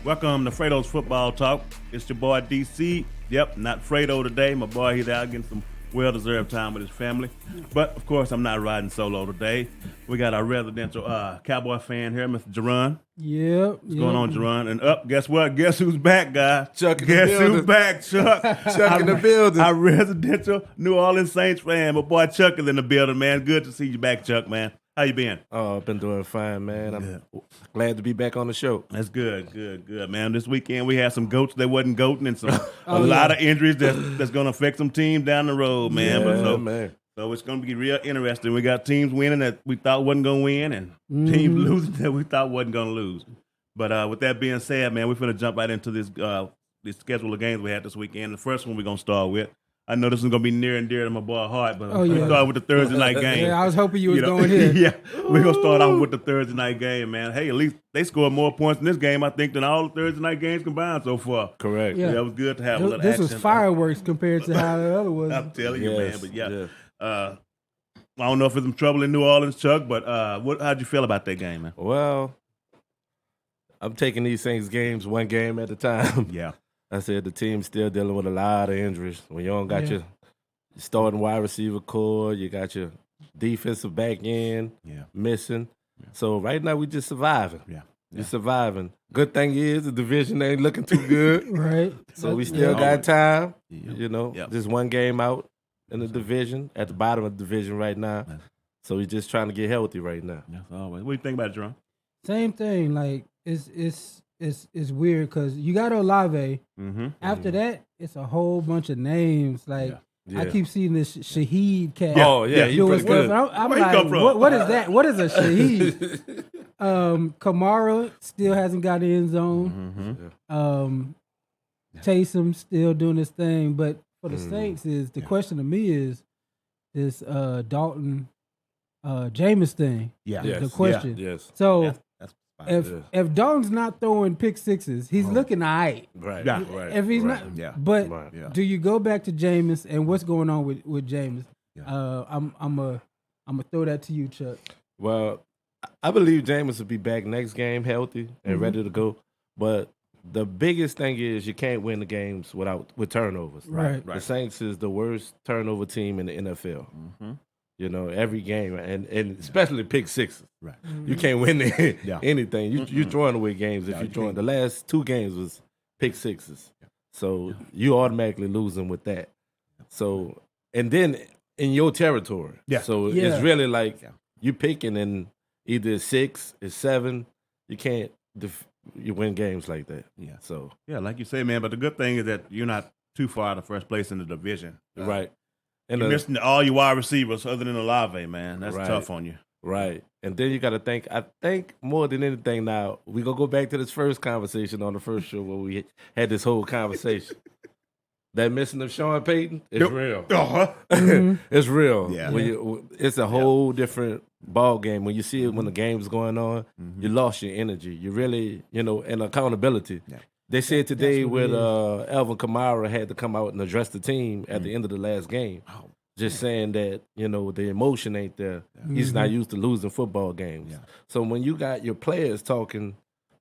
Welcome to Fredo's Football Talk. It's your boy DC. Yep, not Fredo today. My boy, he's out getting some well-deserved time with his family. But, of course, I'm not riding solo today. We got our residential Cowboy fan here, Mr. Jerron. Yep. What's going on, Jerron? And guess what? Guess who's back, guys? Chuck in Guess the building. who's back, Chuck? Chuck in the building. Our residential New Orleans Saints fan. My boy Chuck is in the building, man. Good to see you back, Chuck, man. How you been? Oh, I've been doing fine, man. I'm glad to be back on the show. That's good, man. This weekend we had some goats that wasn't goating and some a lot of injuries that's going to affect some teams down the road, man. Man. So it's going to be real interesting. We got teams winning that we thought wasn't going to win and teams losing that we thought wasn't going to lose. But with that being said, man, we're going to jump right into this schedule of games we had this weekend. The first one we're going to start with. I know this is going to be near and dear to my boy Hart, but we start with the Thursday night game. Yeah, I was hoping you was going here. Yeah, we're going to start off with the Thursday night game, man. Hey, at least they scored more points in this game, I think, than all the Thursday night games combined so far. Correct. Yeah. It was good to have a little This action. was fireworks compared to how the other was. I'm telling you, Yes, man. But, yeah. yeah. I don't know if it's some trouble in New Orleans, Chuck, but how'd you feel about that game, man? Well, I'm taking these Saints games one game at a time. Yeah. I said the team's still dealing with a lot of injuries. When you don't got your starting wide receiver core, you got your defensive back end missing. Yeah. So right now we just surviving. Yeah. We're surviving. Good thing is the division ain't looking too good. Right. So we still got time. Yeah. You know, Yeah. just one game out in the division, at the bottom of the division right now. Yeah. So we're just trying to get healthy right now. Yes, always. What do you think about it, Jerome? Same thing. Like it's weird because you got Olave. Mm-hmm. After that, it's a whole bunch of names. Like Yeah. I keep seeing this Shaheed cat. Oh, yeah, he doing pretty stuff. good. I'm Where he come like, from? what is that? What is a Shaheed? Kamara still hasn't got the end zone. Mm-hmm. Taysom still doing his thing, but for the Saints is the question to me is this Dalton Jameis thing. Yeah. Yes. The question. Yes. So That's fine. if Dalton's not throwing pick sixes, he's looking all right. Right. Yeah. Right. If he's right. not, Yeah. but Right. Yeah. do you go back to Jameis and what's going on with Jameis? Yeah. I'm gonna throw that to you, Chuck. Well, I believe Jameis will be back next game healthy and ready to go. But the biggest thing is you can't win the games with turnovers. Right. The Saints is the worst turnover team in the NFL. Mm-hmm. You know, every game, and especially pick sixes. Right. You can't win Yeah. anything. You're throwing away games if you're throwing. The last two games was pick sixes. So you automatically losing with that. So, and then in your territory. Yeah. So Yeah. it's really like you picking in either 6 or 7. You can't you win games like that. Yeah. So Yeah, like you say, man. But the good thing is that you're not too far out of first place in the division. right. And You're missing all your wide receivers other than Olave, man. That's Right. tough on you. Right. And then you got to think, I think more than anything now, we're going to go back to this first conversation on the first show where we had this whole conversation. That missing of Sean Payton is real. Uh-huh. It's real. Yeah. It's a whole different ball game. When you see it when the game's going on, you lost your energy. You really, and accountability. Yeah. They said today That's what with Alvin Kamara had to come out and address the team at the end of the last game. Oh, Just saying that, the emotion ain't there. He's not used to losing football games. Yeah. So when you got your players talking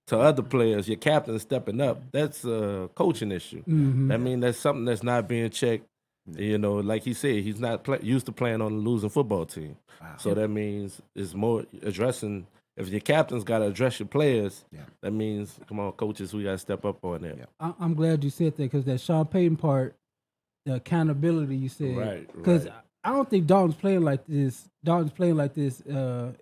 to other players, your captain stepping up, that's a coaching issue. I mean, that's something that's not being checked. Like he said, he's not used to playing on a losing football team. Wow. So that means it's more addressing. If your captain's got to address your players, that means, come on, coaches, we got to step up on that. Yeah. I'm glad you said that because that Sean Payton part, the accountability you said, Right, because right. I don't think Dalton's playing like this.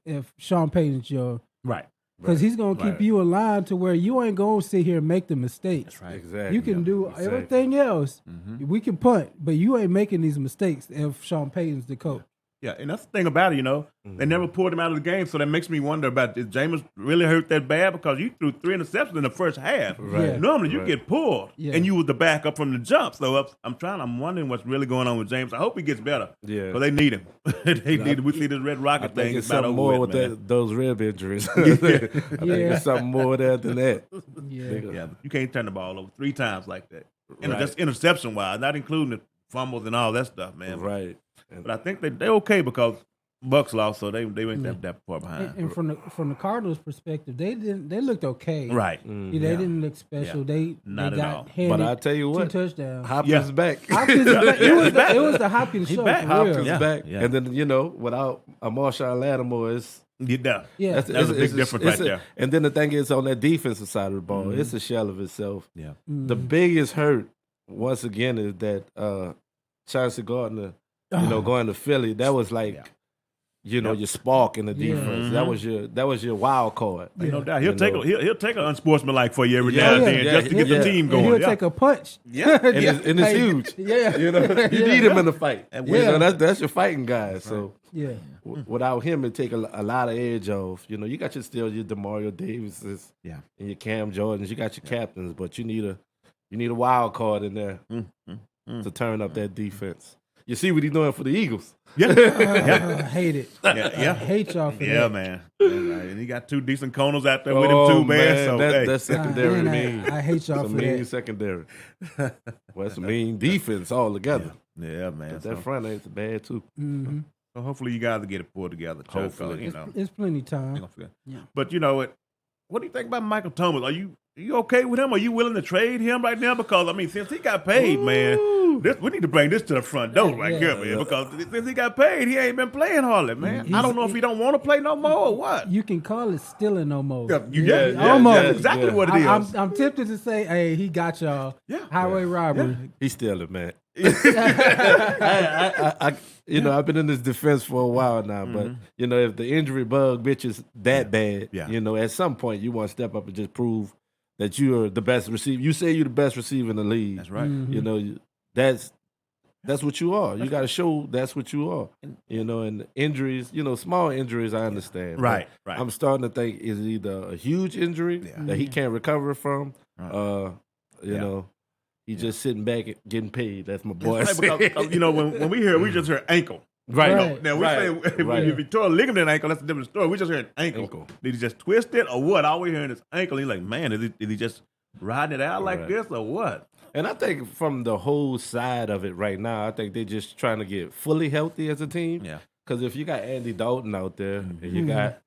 If Sean Payton's your Right. because he's gonna keep you in line to where you ain't gonna sit here and make the mistakes. That's right. Exactly. You can do Exactly. everything else. We can punt, but you ain't making these mistakes if Sean Payton's the coach. Yeah, and that's the thing about it, They never pulled him out of the game, so that makes me wonder about, did Jameis really hurt that bad? Because you threw 3 interceptions in the first half. Right. Yeah. Normally you get pulled, Yeah. and you was the backup from the jump. So I'm wondering what's really going on with James. I hope he gets better. Yeah. Because they need him. They need him. We see this red I rocket think thing. it's about something over more with, with those rib injuries. I think Yeah. it's something more there than that. Yeah, Yeah, you can't turn the ball over 3 times like that. And Right. just interception-wise, not including the fumbles and all that stuff, man. Right. But I think they're okay because Bucks lost, so they went that far behind. And from the Cardinals' perspective, they looked okay. Right. They didn't look special. Yeah. They Not at got all. handed But I tell you what, 2 touchdowns. Hopkins is back. Hopkins is back. It was the Hopkins show back. for Hopkins real. is Yeah. back. Yeah. And then, without a Marshawn Lattimore, it's Get down. Yeah. That was a big difference right there. And then the thing is, on that defensive side of the ball, it's a shell of itself. Yeah. The biggest hurt, once again, is that Chauncey Gardner, going to Philly. That was like, your spark in the defense. That was your wild card. No doubt. He'll take an unsportsmanlike for you every now and then Yeah. just to get the team going. He'll take a punch. Yeah, and it's huge. Yeah. You need him in the fight. Yeah. That's your fighting guy. So Yeah. without him, it take a lot of edge off. You got your DeMario Davises, and your Cam Jordans. You got your captains, but you need a wild card in there to turn up that defense. You see what he's doing for the Eagles. Yeah. I hate it. Yeah. I hate y'all for Yeah, that. man. And he got 2 decent corners out there with him too, man. So that's secondary Man, mean. I hate y'all It's a for mean that. secondary. Well, it's a mean defense altogether. yeah, man. That front ain't bad too. Mm-hmm. So hopefully you guys will get it pulled together. Chuck, Hopefully. It's plenty ain't time. gonna forget. Yeah. But you know what do you think about Michael Thomas? Are you okay with him? Are you willing to trade him right now? Because since he got paid, man, we need to bring this to the front door right here, man. Because since he got paid, he ain't been playing hardly, man. I don't know if he don't want to play no more or what. You can call it stealing no more. Almost. That's exactly what it is. I'm tempted to say, hey, he got y'all. Yeah. Highway robbery. He's stealing, man. I've been in this defense for a while now, but if the injury bug bitches that bad, at some point you want to step up and just prove that you are the best receiver. You say you're the best receiver in the league. That's right. That's what you are. You got to show that's what you are. And injuries, small injuries, I understand. Right. I'm starting to think is it either a huge injury that he can't recover from, he's just sitting back and getting paid. That's my boy. Because, when we hear, we just hear ankle. Right. Now we say if you tore a ligament ankle, that's a different story. We just hear ankle. Did he just twist it or what? All we hearing is ankle. He's like, man, is he just riding it out like this or what? And I think from the whole side of it right now, I think they're just trying to get fully healthy as a team. Yeah. Because if you got Andy Dalton out there and you got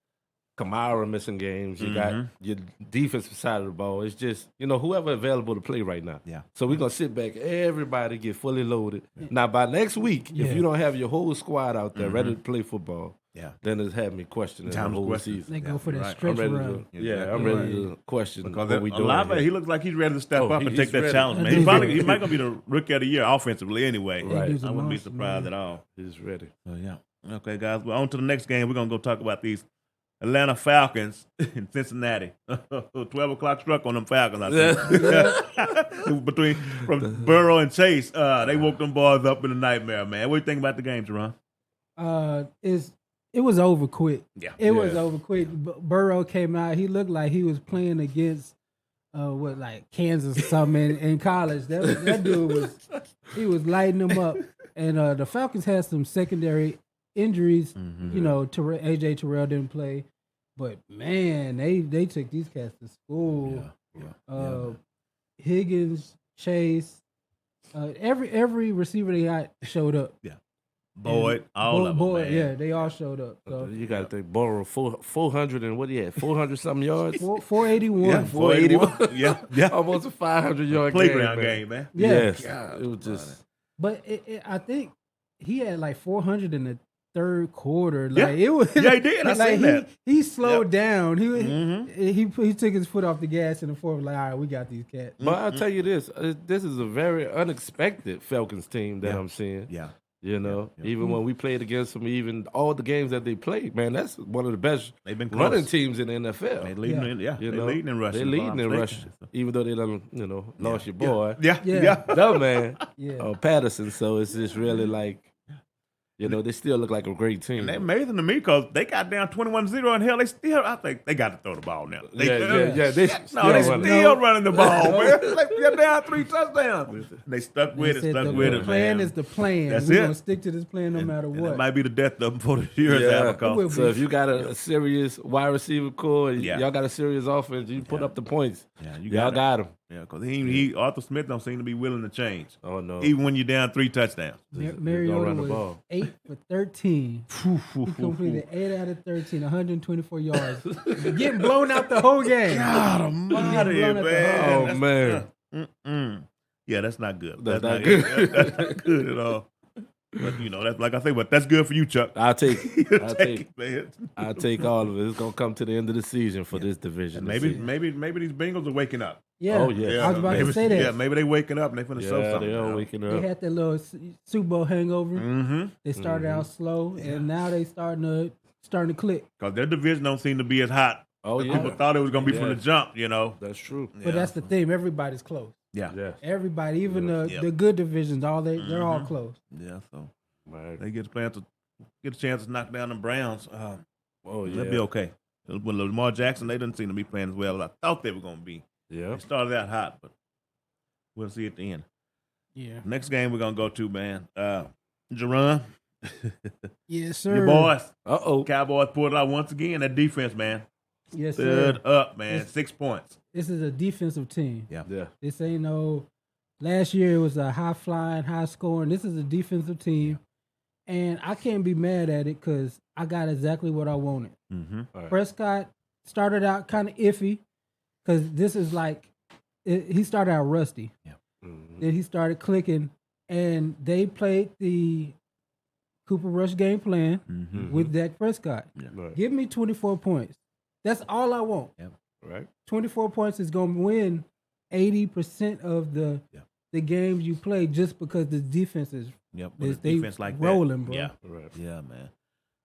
Kamara missing games, you got your defensive side of the ball, it's just, whoever available to play right now. Yeah. So we're going to sit back, everybody get fully loaded. Now, by next week, if you don't have your whole squad out there ready to play football, then it's had me questioning the whole season. They go for that Right. stretch I'm ready run. I'm ready to question Because what we doing. Olave, here. he looks like he's ready to step up and he's take that ready. challenge, man. He might gonna be the rookie of the year offensively anyway. Right. He's a I wouldn't be monster, surprised man. at all. He's ready. So yeah. Okay, guys. Well, on to the next game. We're gonna go talk about these Atlanta Falcons in Cincinnati. 12 o'clock struck on them Falcons, I think. From Burrow and Chase, they woke them boys up in a nightmare, man. What do you think about the game, Jerron? It was over quick. Yeah. It was over quick. Burrow came out. He looked like he was playing against Kansas or something in college. That dude was lighting them up. And the Falcons had some secondary injuries. AJ Terrell didn't play, but man, they took these cats to school. Higgins, Chase, every receiver they got showed up. Yeah. Boyd, all of them, man. Yeah, they all showed up. So You got to think, Burrow 400 and what he had, 400 something yards. 481. Yeah, 481. yeah. Almost a 500-yard Playground game, game, man. Yeah. Yes, God, it was just. But I think he had like 400 in the third quarter. Yeah. Like it was. Yeah, he did. I seen that. He slowed down. He took his foot off the gas in the fourth. Like, all right, we got these cats. But I'll tell you this: this is a very unexpected Falcons team that I'm seeing. Yeah. Even when we played against them, even all the games that they played, man, that's one of the best They've been running close. teams in the NFL. They leading in, You they know? leading in rushing. They're if I'm leading in mistaken. rushing, even though they done, lost your boy, Yeah. dumb man, Yeah. Patterson. So it's just really like, they still look like a great team. And they're amazing to me because they got down 21-0 and hell, I think they got to throw the ball now. They They running. still running the ball, man. Like, they're down 3 touchdowns. They stuck with They it, said stuck the with it, plan man. is the plan. That's We're it. going to stick to this plan no matter And what. it might be the death of them before the year is Yeah. out. Because So if you got a serious wide receiver core, and Yeah. y'all got a serious offense, you put up the points. Yeah, you Y'all got them. Yeah, because Arthur Smith don't seem to be willing to change. Oh no, Even when you're down 3 touchdowns. Mariota run the was ball. 8 for 13. He completed 8 out of 13, 124 yards. Getting blown out the whole game. God almighty, blown out the man. Oh man, Yeah, that's not good. That's not good. That's not good at all. But that's like I say, but that's good for you, Chuck. I'll take it, man. I'll take all of it. It's gonna come to the end of the season for this division. And maybe these Bengals are waking up. Yeah. Oh, yeah. I was about to say that. Yeah, maybe they waking up and they finna show something. they are now. waking They up. had that little Super Bowl hangover. Mm-hmm. They started out slow, and now they starting to click. Because their division don't seem to be as hot. Oh as yeah, people thought it was gonna be from the jump. that's true. But that's the thing. Everybody's close. Yeah. Yeah, Everybody, even Yep. the good divisions, they're all close. Yeah. So right. they get a chance to knock down the Browns. Oh yeah, They'll be okay. With Lamar Jackson, they didn't seem to be playing as well as I thought they were gonna be. Yeah, They started out hot, but we'll see at the end. Yeah. Next game we're gonna go to, man. Jerron, Yes, sir. your boys, Uh-oh. Cowboys pulled it out once again. That defense, man, Yes, sir. stood up, man. It's- 6 points. This is a defensive team. Yeah. Yeah. This ain't no. Last year it was a high flying, high scoring. This is a defensive team, and I can't be mad at it because I got exactly what I wanted. Mm-hmm. Right. Prescott started out kind of iffy because this is like he started out rusty. Mhm. Then he started clicking, and they played the Cooper Rush game plan Mm-hmm. with Dak Prescott. Right. Give me 24 points. That's all I want. Right. 24 points is going to win 80% of the games you play just because the defense is Yep. They- With a they defense like rolling, that. bro. Yeah. Right. Yeah, man.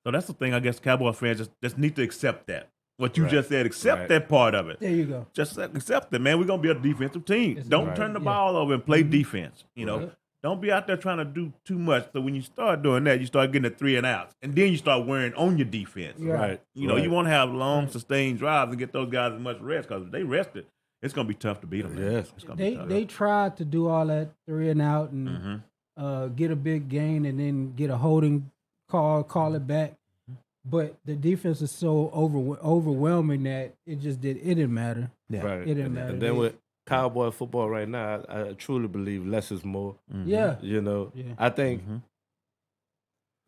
So that's the thing. I guess Cowboy fans just need to accept that. What you Right. just said, accept Right. that part of it. there you go. Just accept it, man. We're gonna be a defensive team. It's Don't right. turn the Yeah. ball over and play Mhm. defense. Right. Don't be out there trying to do too much. So when you start doing that, you start getting the 3 and outs, and then you start wearing on your defense. Yeah. Right. You know, Right. you want to have long, sustained drives and get those guys as much rest because if they rested, it's gonna be tough to beat them. Man. Yes. It's gonna be They tough. they tried to do all that 3 and out and Mhm. get a big gain and then get a holding call it back. But the defense is so overwhelming that it didn't matter. Yeah. Right. It didn't matter. And then with Cowboy football right now, I truly believe less is more. Mhm. Yeah. You know, Yeah. I think Mhm.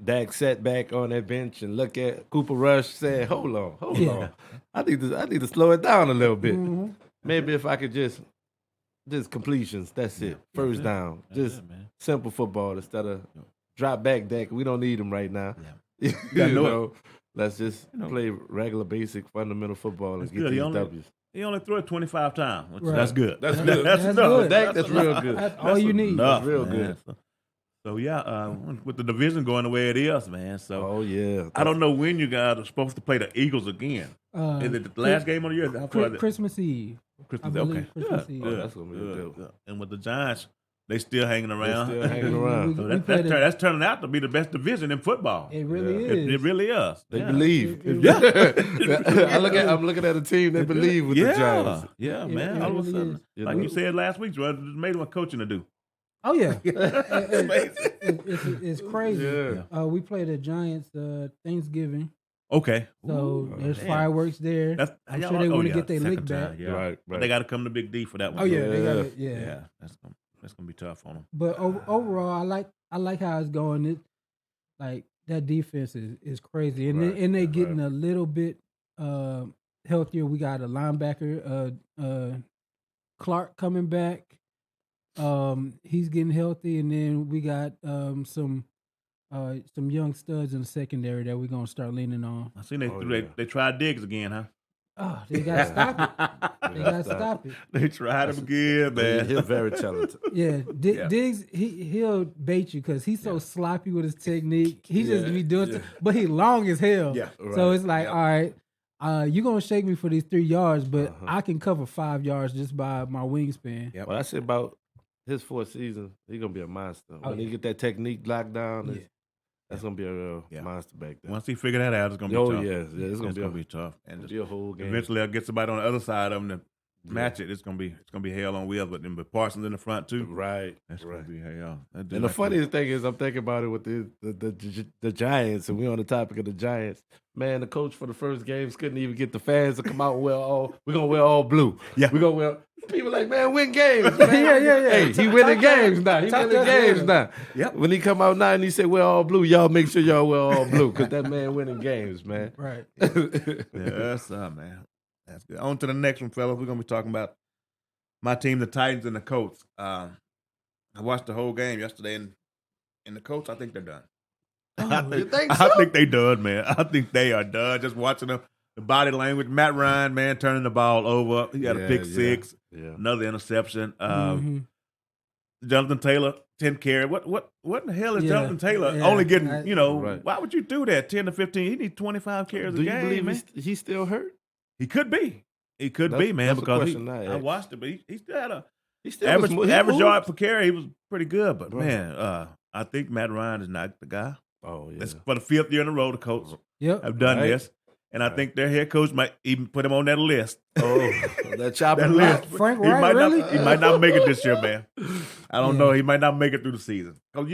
Dak sat back on that bench and looked at Cooper Rush, said, hold on. Yeah. I need to slow it down a little bit. Mhm. Maybe if I could just completions, that's it. First it. down. That's Just it, man. simple football instead of drop back Dak. We don't need him right now. Yeah. you gotta know it. know, let's just You know. play regular, basic, fundamental football and That's get good. He these only- W's. He only threw it 25 times. Right. That's good. That's good. That's That's enough. good. Dak, that's real enough. good. That's all you need. Enough, That's real man. good. So yeah, with the division going the way it is, man. So Oh yeah. I don't know when you guys are supposed to play the Eagles again. Is it the last game of the year? How far is it? Christmas Eve. Christmas. I believe Okay. Christmas Good, Eve. good, that's gonna be good, dope. good. And with the Giants, they still hanging around. still hanging around. So We played that's turning out to be the best division in football. It really Yeah. is. It really is. They Yeah. believe. It- I'm looking at a team that believe with yeah. the Giants. Yeah, It- man. it All of a really sudden, is. You like know? you said last week, Joel, it made them coaching to do. Oh yeah, Amazing. it's crazy. Yeah. We played the Giants Thanksgiving, Okay. so Ooh, there's damn. fireworks there. That's, I'm y'all- sure they oh, want to yeah, get their second lick time, back. Yeah. Right, But right. they got to come to Big D for that one. Oh yeah, they got Yeah. it. Yeah. Yeah. That's gonna be tough on them. But overall, I like how it's going. It like that defense is crazy, and Right, they right. getting a little bit healthier. We got a linebacker, Clark coming back. He's getting healthy, and then we got some young studs in the secondary that we're gonna start leaning on. I seen they Oh, threw yeah. they tried Diggs again, huh? Oh, they gotta stop it. They gotta stop it. They tried him again, man. He's very talented. Yeah, Yeah. Diggs, he'll bait you because he's so sloppy with his technique. He just Yeah, be doing, yeah. but he long as hell. Yeah, So right. it's like, all right, you're gonna shake me for these 3 yards, but I can cover 5 yards just by my wingspan. Yep. Well, I said about his fourth season, he's gonna be a monster. When he yeah. get that technique locked down, Yeah. that's gonna be a real Yeah. monster back there. Once he figure that out, it's gonna be Oh tough. yeah, it's gonna be tough. And be a whole game. eventually, I'll get somebody on the other side of him to match it, it's gonna be hell on wheels. But then with Parsons in the front too, Right. that's Right. gonna be hell. And the funniest thing is, I'm thinking about it with the Giants, and we're on the topic of the Giants. Man, the coach for the first games couldn't even get the fans to come out and we're gonna wear all blue. Yeah. We're gonna wear. People like, man, win games, man. Yeah. Hey, he winning games now. He Talk winning that games shit. now. Yep. When he come out now and he say wear all blue, y'all make sure y'all wear all blue because that man winning games, man. Right. Yes, man. That's good. On to the next one, fellas. We're gonna be talking about my team, the Titans and the Colts. I watched the whole game yesterday, and the Colts, I think they're done. You think so? I think they done, man. I think they are done. Just watching them, the body language. Matt Ryan, man, turning the ball over. He had a pick six, another interception. Jonathan Taylor, 10 carry. What in the hell is Jonathan Taylor only getting? Why would you do that? 10 to 15. He needs 25 carries a game. Do you believe man? He's still hurt? He could be. He could be, man. Because I watched it, but he still had a average yard per carry. He was pretty good, but man, I think Matt Ryan is not the guy. Oh yeah. That's for the 5th year in a row, the Colts have done this. And I think their head coach might even put him on that list. Oh, that chopping list. Frank Wright, really? He might not make it this year, man. I don't know. He might not make it through the season. Because,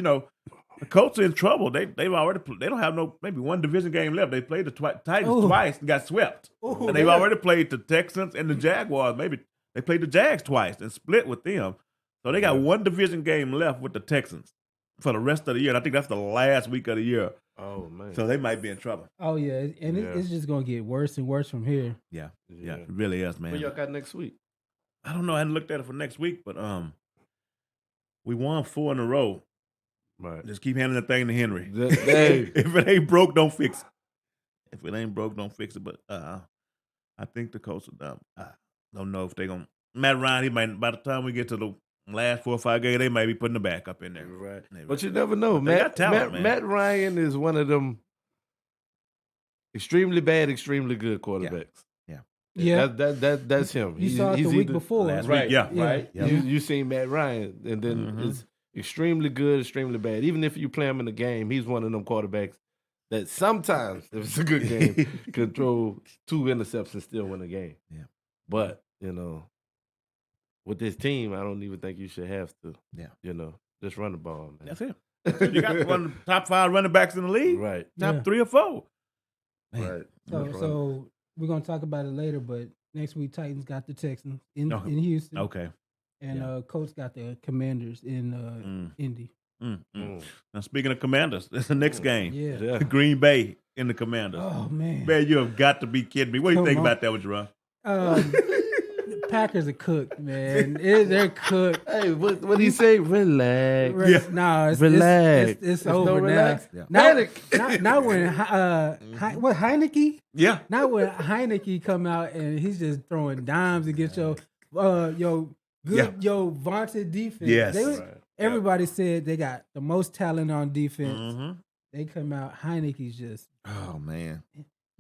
the Colts are in trouble. They don't have maybe one division game left. They played the Titans twice and got swept. And they've already played the Texans and the Jaguars. Maybe they played the Jags twice and split with them. So they got one division game left with the Texans for the rest of the year. And I think that's the last week of the year. Oh, man. So they might be in trouble. Oh, yeah. And it's just going to get worse and worse from here. Yeah. It really is, man. What y'all got next week? I don't know. I hadn't looked at it for next week, but we won 4 in a row. Right. Just keep handing the thing to Henry. Hey. If it ain't broke, don't fix it. But I think the Colts are done. I don't know if they're going to. Matt Ryan, by the time we get to the last 4 or 5 games, they might be putting the backup in there. Right. But you never know. Matt Ryan is one of them extremely bad, extremely good quarterbacks. Yeah. That's him. You saw it the week before. Last week, right. You seen Matt Ryan, and then it's extremely good, extremely bad. Even if you play him in the game, he's one of them quarterbacks that sometimes, if it's a good game, could throw 2 interceptions and still win a game. Yeah. But, with this team, I don't even think you should have to. Yeah. Just run the ball, man. That's it. You got one of the top 5 running backs in the league. Right. Top 3 or 4. Man. Right. So we're going to talk about it later, but next week Titans got the Texans in Houston. Okay. And Colts got the Commanders in Indy. Now, speaking of Commanders, that's the next game. Yeah. Green Bay in the Commanders. Oh, man. Man, you have got to be kidding me. What do you think about that, Jerron? The Packers are cooked, man. They're cooked. Hey, what did he say? Relax. No, relax. It's over relax. now. Yeah. Not when what Heineke? Yeah. Not when Heineke come out and he's just throwing dimes against your vaunted defense. Yes. Everybody said they got the most talent on defense. They come out, Heineke's just man.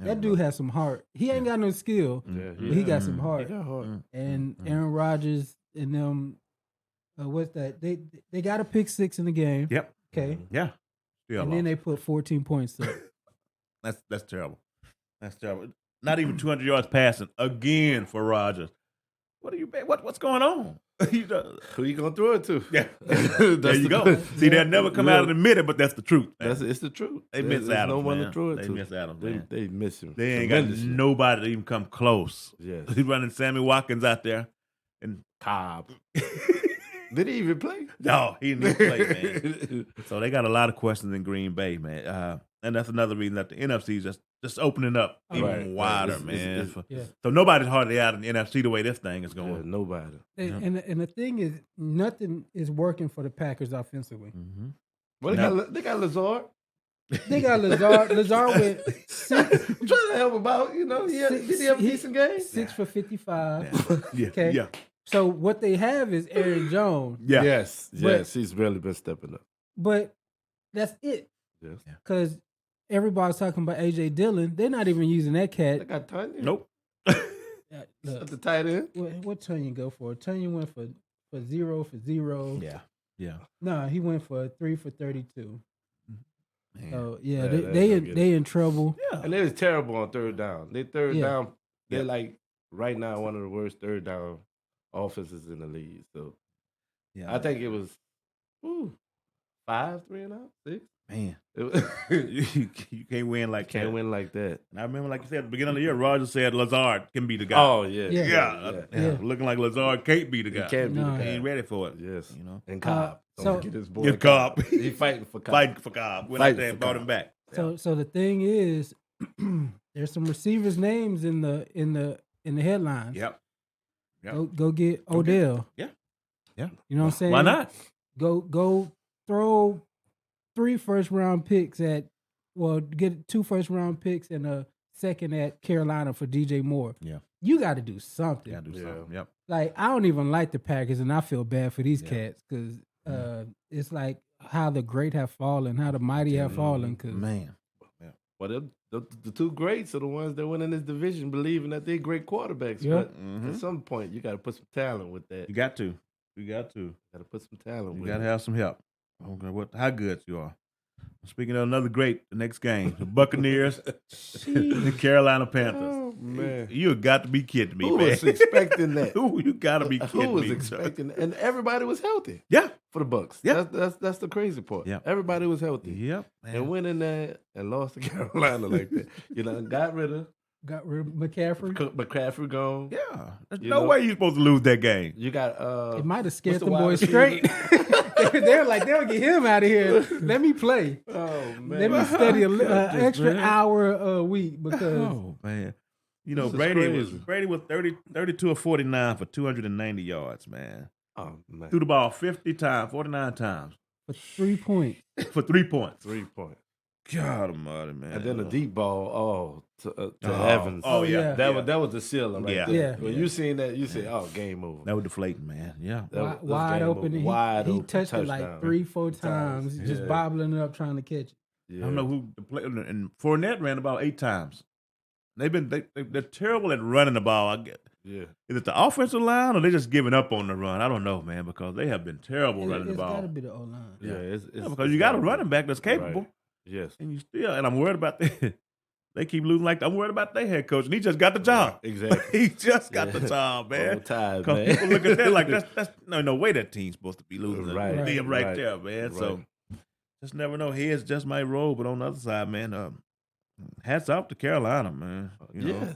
That dude has some heart. He ain't got no skill, but he got some heart. He got heart. And Aaron Rodgers and them, what's that? They got a pick 6 in the game. Yep. Okay. Yeah. And then they put 14 points up. That's terrible. That's terrible. Not even 200 yards passing again for Rodgers. What's going on? Who you gonna throw it to? Yeah. There you go. See, they'll never come out and admit it, but that's the truth. It's the truth. They miss Adams. No one man. to throw it they to. Miss Adams. Man. They miss him. They ain't got nobody to even come close. Yes. He's running Sammy Watkins out there and Cobb. Did he even play? No, he didn't even play, man. So they got a lot of questions in Green Bay, man. And that's another reason that the NFC is just opening up even wider, man. So nobody's hardly out in the NFC the way this thing is going. Yeah, nobody. And the thing is, nothing is working for the Packers offensively. Well, they got Lazard. They got Lazard. Lazard went 6. I'm trying to help him out. Did he have a decent game? 6 for 55. Yeah. Okay. Yeah. So what they have is Aaron Jones. Yeah. Yes. He's really been stepping up. But that's it. Yes. Because everybody's talking about A.J. Dillon. They're not even using that cat. They got Tanya. Nope. At the tight end. What Tanya go for? Tanya went for 0 for 0. Yeah. No, he went for 3 for 32. Man. So they in trouble. Yeah. And they was terrible on third down. They third down. They're like right now one of the worst third down offenses in the league. So Yeah, I think it was 5 3-and-out, 6. man. It was, You can't win like can't that. win like that. And I remember, like you said, at the beginning of the year, Roger said Lazard can be the guy. Oh yeah, Yeah. Yeah. Looking like Lazard can't be the He guy. can't be No. the guy. He ain't ready for it. Yes, You know, and Cobb. so- Don't forget his boy. Get Cobb. He fighting for Cobb. fighting for Cobb. Went out Fighting there for and brought Cobb. him back. So the thing is, there's some receivers' names in the headlines. Yep. Go get Odell. Yeah. You know what I'm saying? Why not? Go throw 3 first-round picks get 2 first-round picks and a second at Carolina for DJ Moore. Yeah. You got to do something. Gotta do something. Yep. Like, I don't even like the Packers, and I feel bad for these Yeah. cats because it's like how the great have fallen, how the mighty have fallen. Cause Man. Well, the two greats are the ones that went in this division believing that they're great quarterbacks. Yep. But at some point, you got to put some talent with that. You got to. You got to. Got to put some talent You with got to it. have some help. I don't care how good you are. Speaking of another great, the next game, the Buccaneers, the Carolina Panthers. Oh, man. You got to be kidding me, Who man. was expecting that? Who you got to be kidding Who was me. expecting? And everybody was healthy Yeah. for the Bucks. Yeah. That's the crazy part. Yeah. Everybody was healthy. Yep. Man. And went in there and lost to Carolina like that. You know, got rid of got rid of McCaffrey. McCaffrey gone. Yeah. There's You no know? way you're supposed to lose that game. You got It might have scared what's the the wide boys receiver? straight. They're like, they'll get him out of here. Let me play. oh man. Let me study an Goodness, extra man. hour a week because Oh, man. You know, This is Brady was 32 of 49 for 290 yards, man. Oh man. Threw the ball 49 times for 3 points. for 3 points. 3 points. God almighty, man. And then a deep ball, to Oh, Evans. oh, yeah. That was the ceiling right Yeah. there. Yeah. When you seen that, you say, "Oh, game over." That was deflating, man. Yeah. That was Wide game open. over. And Wide he open. touched it Touchdown. like 3-4 times, just Yeah. bobbling it up trying to catch it. Yeah. I don't know who the play, and Fournette ran about 8 times. They're terrible at running the ball. I get. Yeah. Is it the offensive line or they just giving up on the run? I don't know, man, because they have been terrible running the It's got ball. to be the O-line. Yeah. It's Because you got a running back that's capable, Right. Yes. and you still. And I'm worried about that. They keep losing like I'm worried about their head coach, and he just got the job. Exactly. He just got the Yeah. job, man. Roll Tide, Because man. people look at that like that's no way that team's supposed to be losing. Right, Them right right, there, man. So right. just never know. Heads just might roll, but on the other side, man, hats off to Carolina, man. You know, Yeah.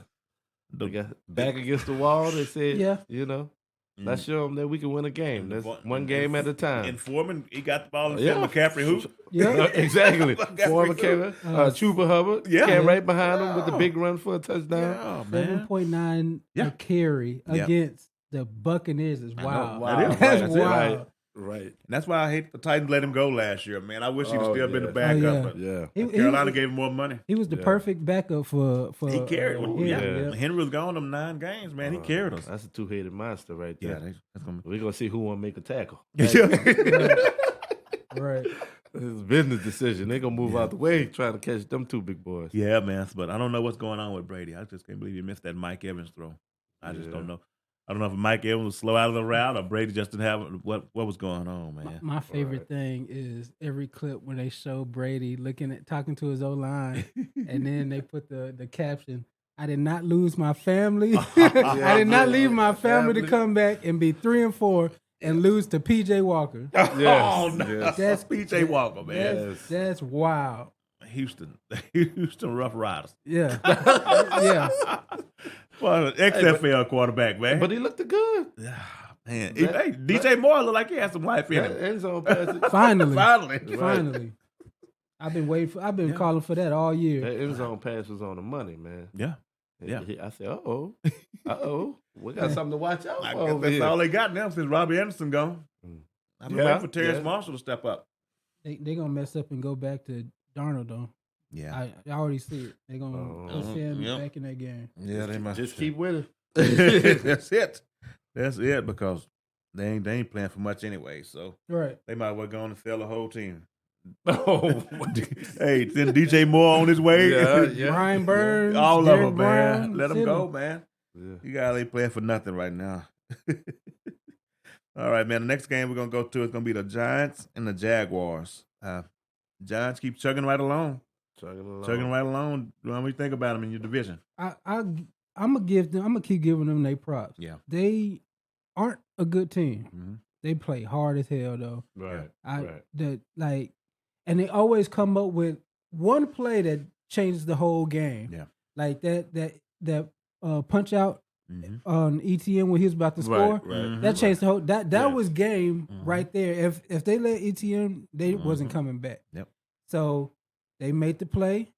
the- They got back against the wall. They said, Yeah. you know, Mm. let's show them that we can win a game. That's one game at a time. And Foreman, he got the ball in Yeah. McCaffrey who? Yeah. Exactly. McCaffrey Foreman too. came, Trooper Hubbard Yeah. came right behind him with the Yeah. big run for a touchdown. Yeah, man. 7.9 Yeah. a carry Yeah. against the Buccaneers is I know. wild. That is That's right. wild. Right. Right. That's why I hate the Titans let him go last year, man. I wish he'd Oh, still been yeah. the backup. Oh, yeah. But Yeah. Carolina gave him more money. He was the Yeah. perfect backup for He carried. Henry, yeah. yeah. Henry was gone them 9 games, man. He carried us. That's a two-headed monster right Yeah, there. that's gonna We're gonna see who won't make a tackle. be. Right. It's a business decision. They're gonna move out the way trying to catch them two big boys. Yeah, man. But I don't know what's going on with Brady. I just can't believe he missed that Mike Evans throw. I just Yeah. don't know. I don't know if Mike Evans was slow out of the route or Brady just didn't have what was going on, man. My favorite Right. thing is every clip when they show Brady talking to his O line, and then they put the caption. I did not lose my family. I did not leave my family to come back and be 3-4 and lose to PJ Walker. Oh, no. yes. That's PJ Walker, man. That's wild. Houston Rough Riders. Yeah. Yeah. Well, XFL quarterback, man. But he looked good. Man, That- hey, DJ Moore looked like he had some life in That him. end zone pass. Finally. Finally. Finally. I've been calling for that all year. That end zone pass was on the money, man. Yeah. Yeah. I said, we got something to watch out I for guess over that's here. all they got now since Robbie Anderson gone. I've been Yeah, waiting for Terrence yeah. Marshall to step up. They gonna mess up and go back to Darnold though. Yeah. I already see it. They gonna go see him yeah. back in that game. Yeah, they must. Just keep winning. That's it. That's it because they ain't playing for much anyway. So Right. they might well go on and sell the whole team. Oh, Hey, send DJ Moore on his way. yeah. Brian Burns, All of Derrick them, man. Brown, Let them send go, man. Yeah. You guys ain't playing for nothing right now. All right, man. The next game we're gonna go to is gonna be the Giants and the Jaguars. Giants keep chugging right along. Chugging right along. What do you think about them in your division? I'm gonna keep giving them their props. Yeah. They aren't a good team. Mhm. They play hard as hell though. Right. And they always come up with one play that changes the whole game. Yeah. Like that punch out Mhm. on ETN when he was about to score. Right. That changed the whole. That Yeah. was game Mhm. right there. If they let ETN, they wasn't coming back. Yep. So they made the play,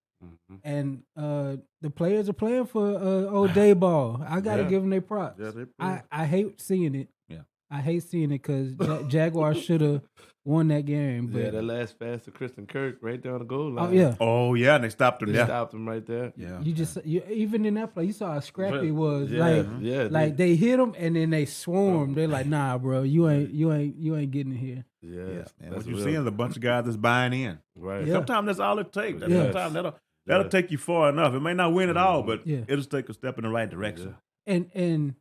and the players are playing for old Dayball. I gotta Yeah. give them their props. Yeah, they I hate seeing it. Yeah. I hate seeing it because Jaguars should have won that game. But Yeah, that last pass to Kristen Kirk right down the goal line. oh yeah, Oh yeah, and they stopped him. They Yeah. stopped him right there. Yeah. you even in that play, you saw how scrappy it was. Yeah, Like yeah, they hit him and then they swarmed. They're like, nah, bro, you ain't getting in here. Yeah, Yeah. And that's what you're real. seeing is a bunch of guys that's buying in. Right. Yeah. Sometimes that's all it takes. Yes. Sometimes that'll take you far enough. It may not win at all, but Yeah. it'll take a step in the right direction. And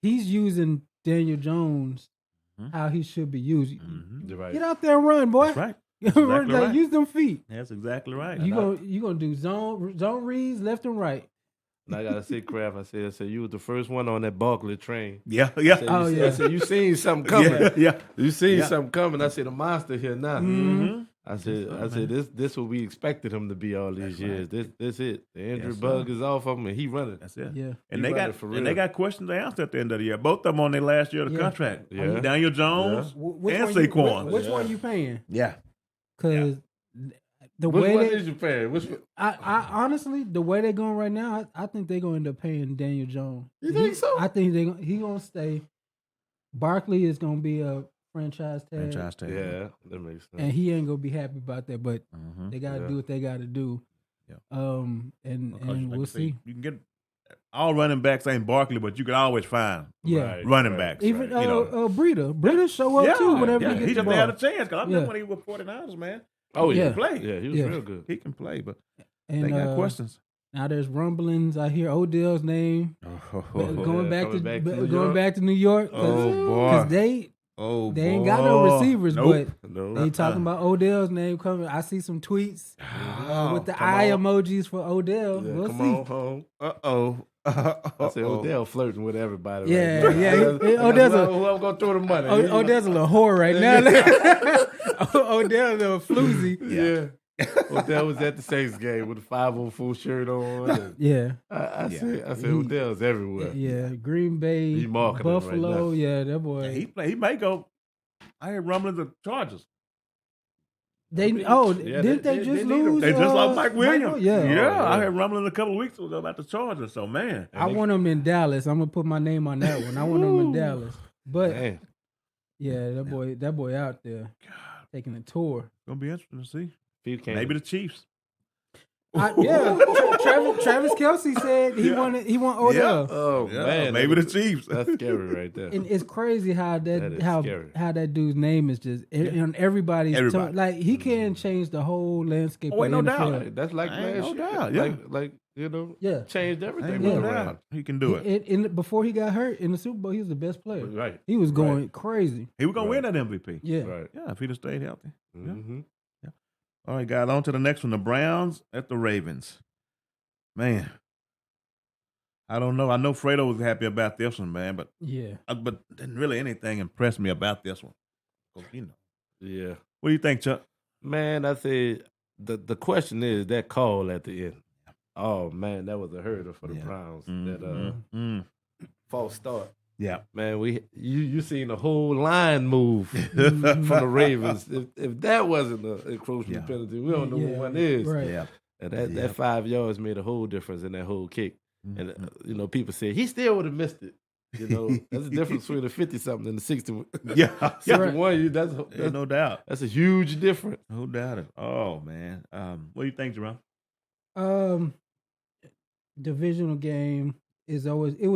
he's using Daniel Jones how he should be used. Mhm. You're right. Get out there and run, boy. That's right. Run, exactly like, right. use them feet. That's exactly right. You gonna do zone reads left and right. And I gotta say, Kraft, I said you was the first one on that Barkley train. Yeah, I yeah. said, Oh, you, yeah. I said, you seen something coming. Yeah. You seen Yeah. something coming. I said, the monster here now. Mm-hmm. I said, this what we expected him to be all these years. This it. The injury Yes, bug sir. is off of him, and he running. That's it. Yeah. And He they running got for and they real. got questions to answer at the end of the year. Both of them on their last year of the Yeah. contract. Yeah. Daniel Jones Which and one you- Saquon. Which one you paying? Yeah. Because the Which way one they, is you paying? Which one? I honestly, the way they're going right now, I think they're going to end up paying Daniel Jones. You think so? I think he going to stay. Barkley is going to be a franchise tag, Franchise tag. Yeah, that makes sense. and he ain't going to be happy about that. But Mhm. they got to Yeah. do what they got to do. Yeah. And Because, like we'll you say, see. You can get all running backs ain't Barkley, but you can always find Yeah. Right, running right. backs. Even you know. Breida show up too whenever yeah. he gets He the just had a ball. chance. Cause I Yeah. remember when he was 49ers, man. Oh Yeah. yeah, Play. Yeah, he was Yeah. real good. He can play, but And they got questions. now there's rumblings. I hear Odell's name going back coming to back to New going York. back to New York. Oh, boy. they Oh, they ain't got no receivers, Nope. No, but they talking about Odell's name coming. I see some tweets Oh, with the come eye on. emojis for Odell. Yeah, We'll come see. on home. Uh-oh. I said Odell flirting with everybody. Yeah, right now. yeah, Odell's Odell's who I'm gonna throw the money. Odell's a little whore right now. Odell's a little floozy. Yeah. Odell was at the Saints game with a 504 shirt on. and Yeah, I said He- Odell's everywhere. yeah. Green Bay, He marketing right Buffalo. now. Yeah, that boy. He may go. I heard rumblings of Chargers. They Yeah, didn't they just they need him. lose? They just lost Mike Williams. Yeah. yeah. I yeah. heard rumblings a couple of weeks ago about the Chargers. So man, I want them in Dallas. I'm gonna put my name on that one. I want them in Dallas. But Man, yeah, that boy out there taking a tour. gonna be interesting to see. if he can't, Maybe the Chiefs. Travis Kelsey said he wanted Odell. oh Yeah, man, maybe the Chiefs. That's scary right there. And it's crazy how That is how scary. that dude's name is just on everybody's Everybody. tongue. Like he can change the whole landscape Oh, of ain't the no NFL. doubt. Right, that's like Ain't last no year. doubt, yeah. Like you know, Yeah. changed everything. Ain't no around. doubt. He can do it. And before he got hurt in the Super Bowl, he was the best player. Right. He was going crazy. He was gonna Right. win that MVP. Yeah. Right. Yeah, if he'd have stayed healthy. Mm-hmm. All right, guys, on to the next one. The Browns at the Ravens. Man, I don't know. I know Fredo was happy about this one, man, but Yeah. didn't really anything impress me about this one. 'Cause, Yeah. What do you think, Chuck? Man, I say the question is that call at the end. Oh man, that was a hurdle for the Yeah. Browns. Mm, That false start. Yeah. Man, you seen the whole line move from the Ravens. If that wasn't an encroachment Yeah. penalty, we don't know what one is. Right. Yeah. And that 5 yards made a whole difference in that whole kick. And Mm-hmm. people said he still would have missed it. That's the difference between the 50-something and the 60. Yeah. 61. There's no doubt. That's a huge difference. No doubt. Oh, man. What do you think, Jerome? Divisional game was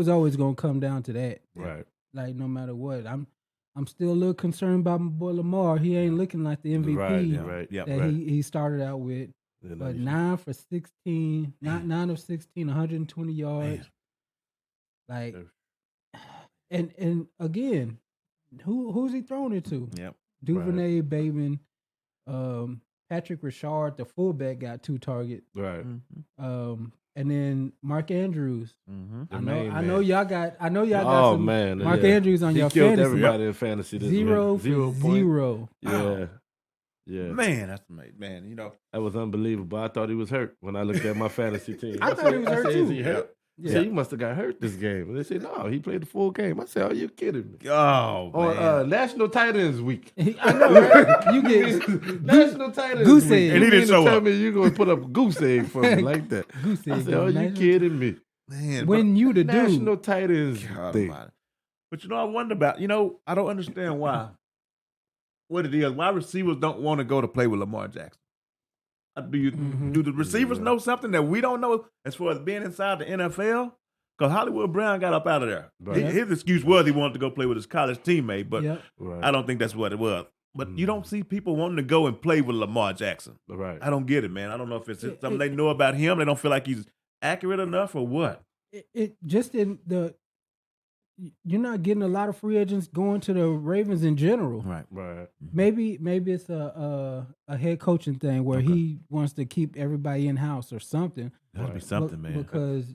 always gonna come down to that. Right. Like no matter what, I'm still a little concerned about my boy Lamar. He ain't looking like the MVP Right. Yeah. that he started out with. But 9 for 16, 9 of 16, 120 yards. Like, and again, who's he throwing it to? Yep. Duvernay, Bateman, Patrick Richard, the fullback, got 2 targets. Right. Mm-hmm. and then Mark Andrews. Mm-hmm. I know y'all got Oh some man, Mark Andrews on he your killed fantasy. everybody in fantasy. This Zero week. for Point. zero. Yeah, yeah. Man, that's amazing. Man, you know that was unbelievable. I thought he was hurt when I looked at my fantasy team. I thought he was hurt said, too. Is he hurt? Yeah. So he must have got hurt this game. And they said, no, he played the full game. I said, are you kidding me? Oh, man. On National Tight Ends Week. I know, right? You get National Tight Ends goose Week. egg. And he didn't show tell up. me you're going to put up a goose egg for me like that. Goose egg. I said, are you National- kidding me? Man, When you the National dude. Tight Ends God thing. almighty. But you know, I wonder about, I don't understand why. What it is, why receivers don't want to go to play with Lamar Jackson. Do the receivers know something that we don't know as far as being inside the NFL? Because Hollywood Brown got up out of there. Right. His excuse was he wanted to go play with his college teammate, but Yep. Right. I don't think that's what it was. But you don't see people wanting to go and play with Lamar Jackson. Right. I don't get it, man. I don't know if it's something they know about him. They don't feel like he's accurate enough or what. It just in the you're not getting a lot of free agents going to the Ravens in general. Right. Right. Maybe it's a head coaching thing where he wants to keep everybody in house or something. That'd be something, man. Because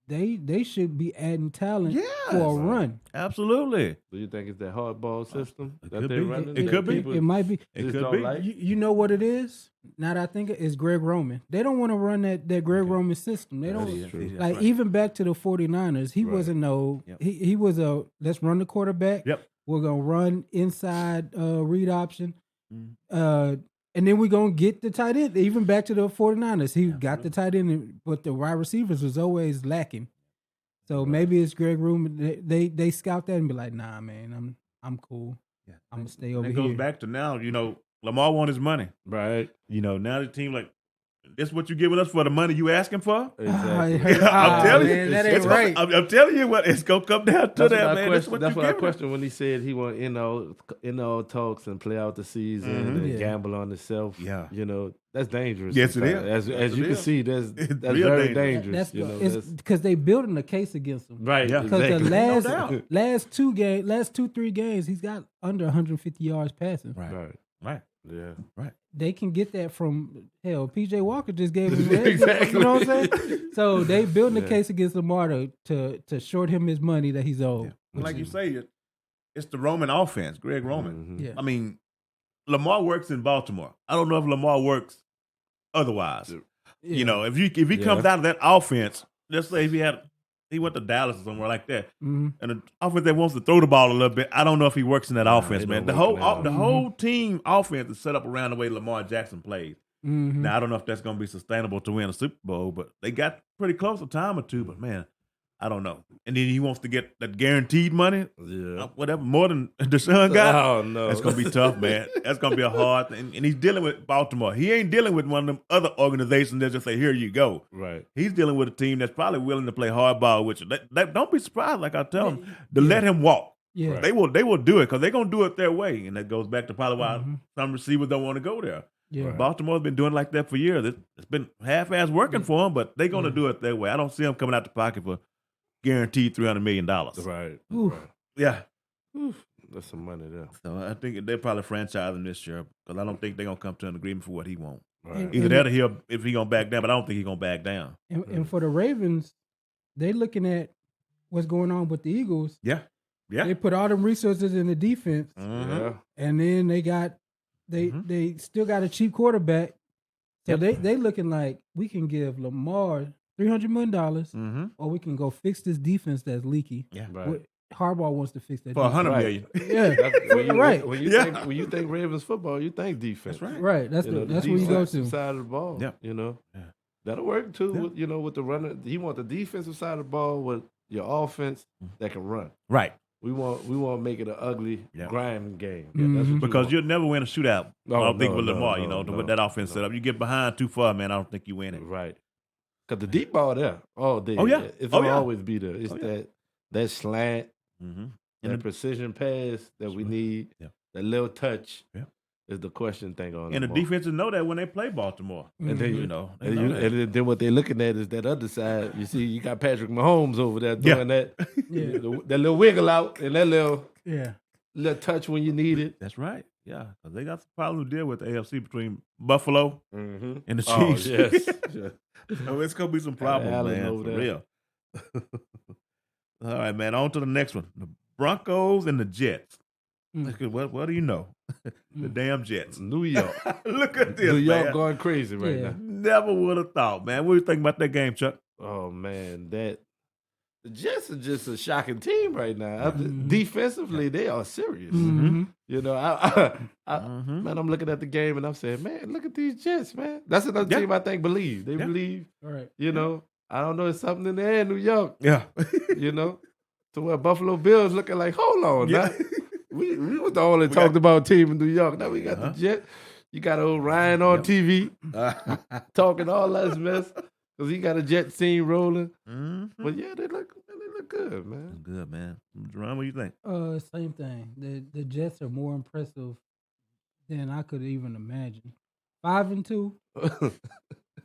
they should be adding talent Yes. for a run. Absolutely. Do you think it's that hardball system It that could they're be. running? It that could be. people It might be. It just could don't be. like? You know what it is? Now that I think it's Greg Roman. They don't want to run that Greg Roman system. They don't is true. like That's right. even back to the 49ers. He wasn't Yep. he was a let's run the quarterback. Yep. We're gonna run inside read option. Mhm. And then we're gonna get the tight end. Even back to the 49ers. He got the tight end, but the wide receivers was always lacking. So maybe it's Greg Roman. They scout that and be like, nah, man, I'm cool. Yeah. I'm gonna stay over It here. goes back to now, Lamar want his money. Right. Now the team like, this what you giving us for the money you asking for? Exactly. I'm telling you, man, that ain't it's right. I'm telling you what, it's gonna come down to that, man. That's what That's you what I giving us. questioned when he said he want talks and play out the season and Yeah. gamble on himself. Yeah. That's dangerous. Yes, it sometimes. is. As Yes, you it can is. see, that's It's real very dangerous. dangerous. It's because they building a case against him. right. Yeah. Because Exactly. the doubt. last 3 games, he's got under 150 yards passing. Right. Right. Yeah. They can get that from PJ Walker just gave him red. Exactly. You know what I'm saying? So they building a case against Lamar to short him his money that he's owed. Like you say, it's the Roman offense, Greg Roman. Mhm. Yeah. I mean, Lamar works in Baltimore. I don't know if Lamar works otherwise. Yeah. If he comes out of that offense, let's say if he went to Dallas or somewhere like that, Mhm. and an offense that wants to throw the ball a little bit, I don't know if he works in that offense, he man. don't The work in whole that the offense. whole team offense is set up around the way Lamar Jackson plays. Mhm. Now I don't know if that's going to be sustainable to win a Super Bowl, but they got pretty close a time or two. But man, I don't know. And then he wants to get that guaranteed money, Yeah. whatever, more than Deshaun got. Oh no. That's gonna be tough, man. That's gonna be a hard thing. And he's dealing with Baltimore. He ain't dealing with one of them other organizations that just say, "Here you go." right. He's dealing with a team that's probably willing to play hardball with you. Don't be surprised, like I tell them, to let him walk. Yeah. Right. They will do it because they're gonna do it their way, and that goes back to probably why Mhm. some receivers don't want to go there. Yeah. Right. Baltimore's been doing it like that for years. It's been half-ass working for them, but they're gonna do it their way. I don't see them coming out the pocket for guaranteed $300 million. Right. Oof. Right. Yeah. That's some money there. So I think they're probably franchising this year because I don't think they're gonna come to an agreement for what he wants. Right. Either that or if he gonna back down, but I don't think he's gonna back down. And for the Ravens, they looking at what's going on with the Eagles. Yeah. Yeah. They put all them resources in the defense, Mhm. Yeah. and then they still got a cheap quarterback. So they looking like we can give Lamar $300 million, Mhm. or we can go fix this defense that's leaky. Yeah. Right. What Harbaugh wants to fix that For defense. $100 Right. million. Yeah, That's- when you, Right. When you Yeah. think when you think Ravens football, you think defense. That's right. right. That's The that's where you go defensive to. side of the ball. Yeah. Yeah. That'll work too. Yeah. With the runner, he want the defensive side of the ball with your offense that can run. Right. We want to make it an ugly Yeah. grime game. Mhm. That's what Because you you'll never win a shootout. No, I don't think no, with no, Lamar, no, with no, that offense no. set up. You get behind too far, man, I don't think you win it. want. Right. Because the deep ball there all day. Oh, yeah. It's Oh, gonna yeah. always be there. It's Oh, yeah. that slant, Mm-hmm. that precision pass that we need, Yeah. that little touch Yeah. is the question thing on And the ball. defenses know that when they play Baltimore. And then, You know, they and, know that. and then what they're looking at is that other side. You see, you got Patrick Mahomes over there Yeah. doing that, Yeah. that little wiggle out and that little Yeah. touch when you need it. That's right. Yeah, 'cause they got some problems to deal with the AFC between Buffalo Mm-hmm. and the Oh, Chiefs. yes. Yeah. So it's gonna be some problems, Allen man, over for there. real. All right, man. On to the next one: the Broncos and the Jets. Look at what do you know? The damn Jets. New York. Look at this, New York man. going crazy right Yeah. now. Never would have thought, man. What do you think about that game, Chuck? Oh man, the Jets are just a shocking team right now. Mhm. Defensively, they are serious. Mhm. You know, I Mhm. man, I'm looking at the game and I'm saying, man, look at these Jets, man. That's another Yeah. team I think believe. They Yeah. believe. All right. You know, I don't know, it's something in the air in New York. Yeah. You know, to where Buffalo Bills looking like, hold on, Yeah. now. We was the only We talked got- about team in New York. Now we got Uh-huh. the Jets. You got old Ryan on Yep. TV talking all that mess because he got a Jet scene rolling. Mhm. But yeah, they look good, man. That's good, man. Jerome, what do you think? Same thing. The Jets are more impressive than I could even imagine. 5-2.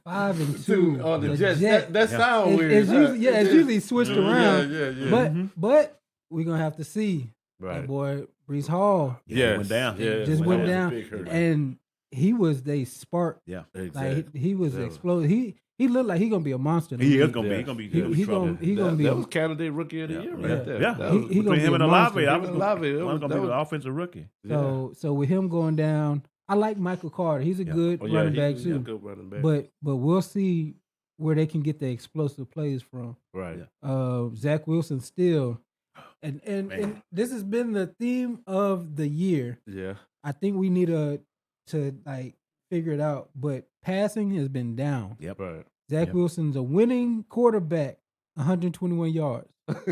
5-2. Oh, the The Jets. Jet- That sound weird. It's huh? usually, yeah, it's It is. usually switched around. Yeah. But we're gonna have to see. Right. That boy Brees Hall, Yeah, it went down. Yeah, just went down, Big hurt. and he was they spark. Yeah. Exactly. Like he was Yeah. explosive. He looked like he gonna be a monster. in the He is league. gonna be. Yeah. He gonna be. He- he trouble. gonna- he gonna be that a- was candidate rookie of the Yeah. year Yeah. right there. Yeah. That He- was- he gonna Between be him a and monster. Olave, I Him was and gonna, Olave, I was gonna that be the was- offensive rookie. So with him going down, I like Michael Carter. He's a Yeah. good Oh, yeah, running back he's too. a good running back. But we'll see where they can get the explosive plays from. right. Yeah. Zach Wilson still, and Man. this has been the theme of the year. Yeah. I think we need to like figure it out. But passing has been down. Yep. Right. Zach Yep. Wilson's a winning quarterback, 121 yards,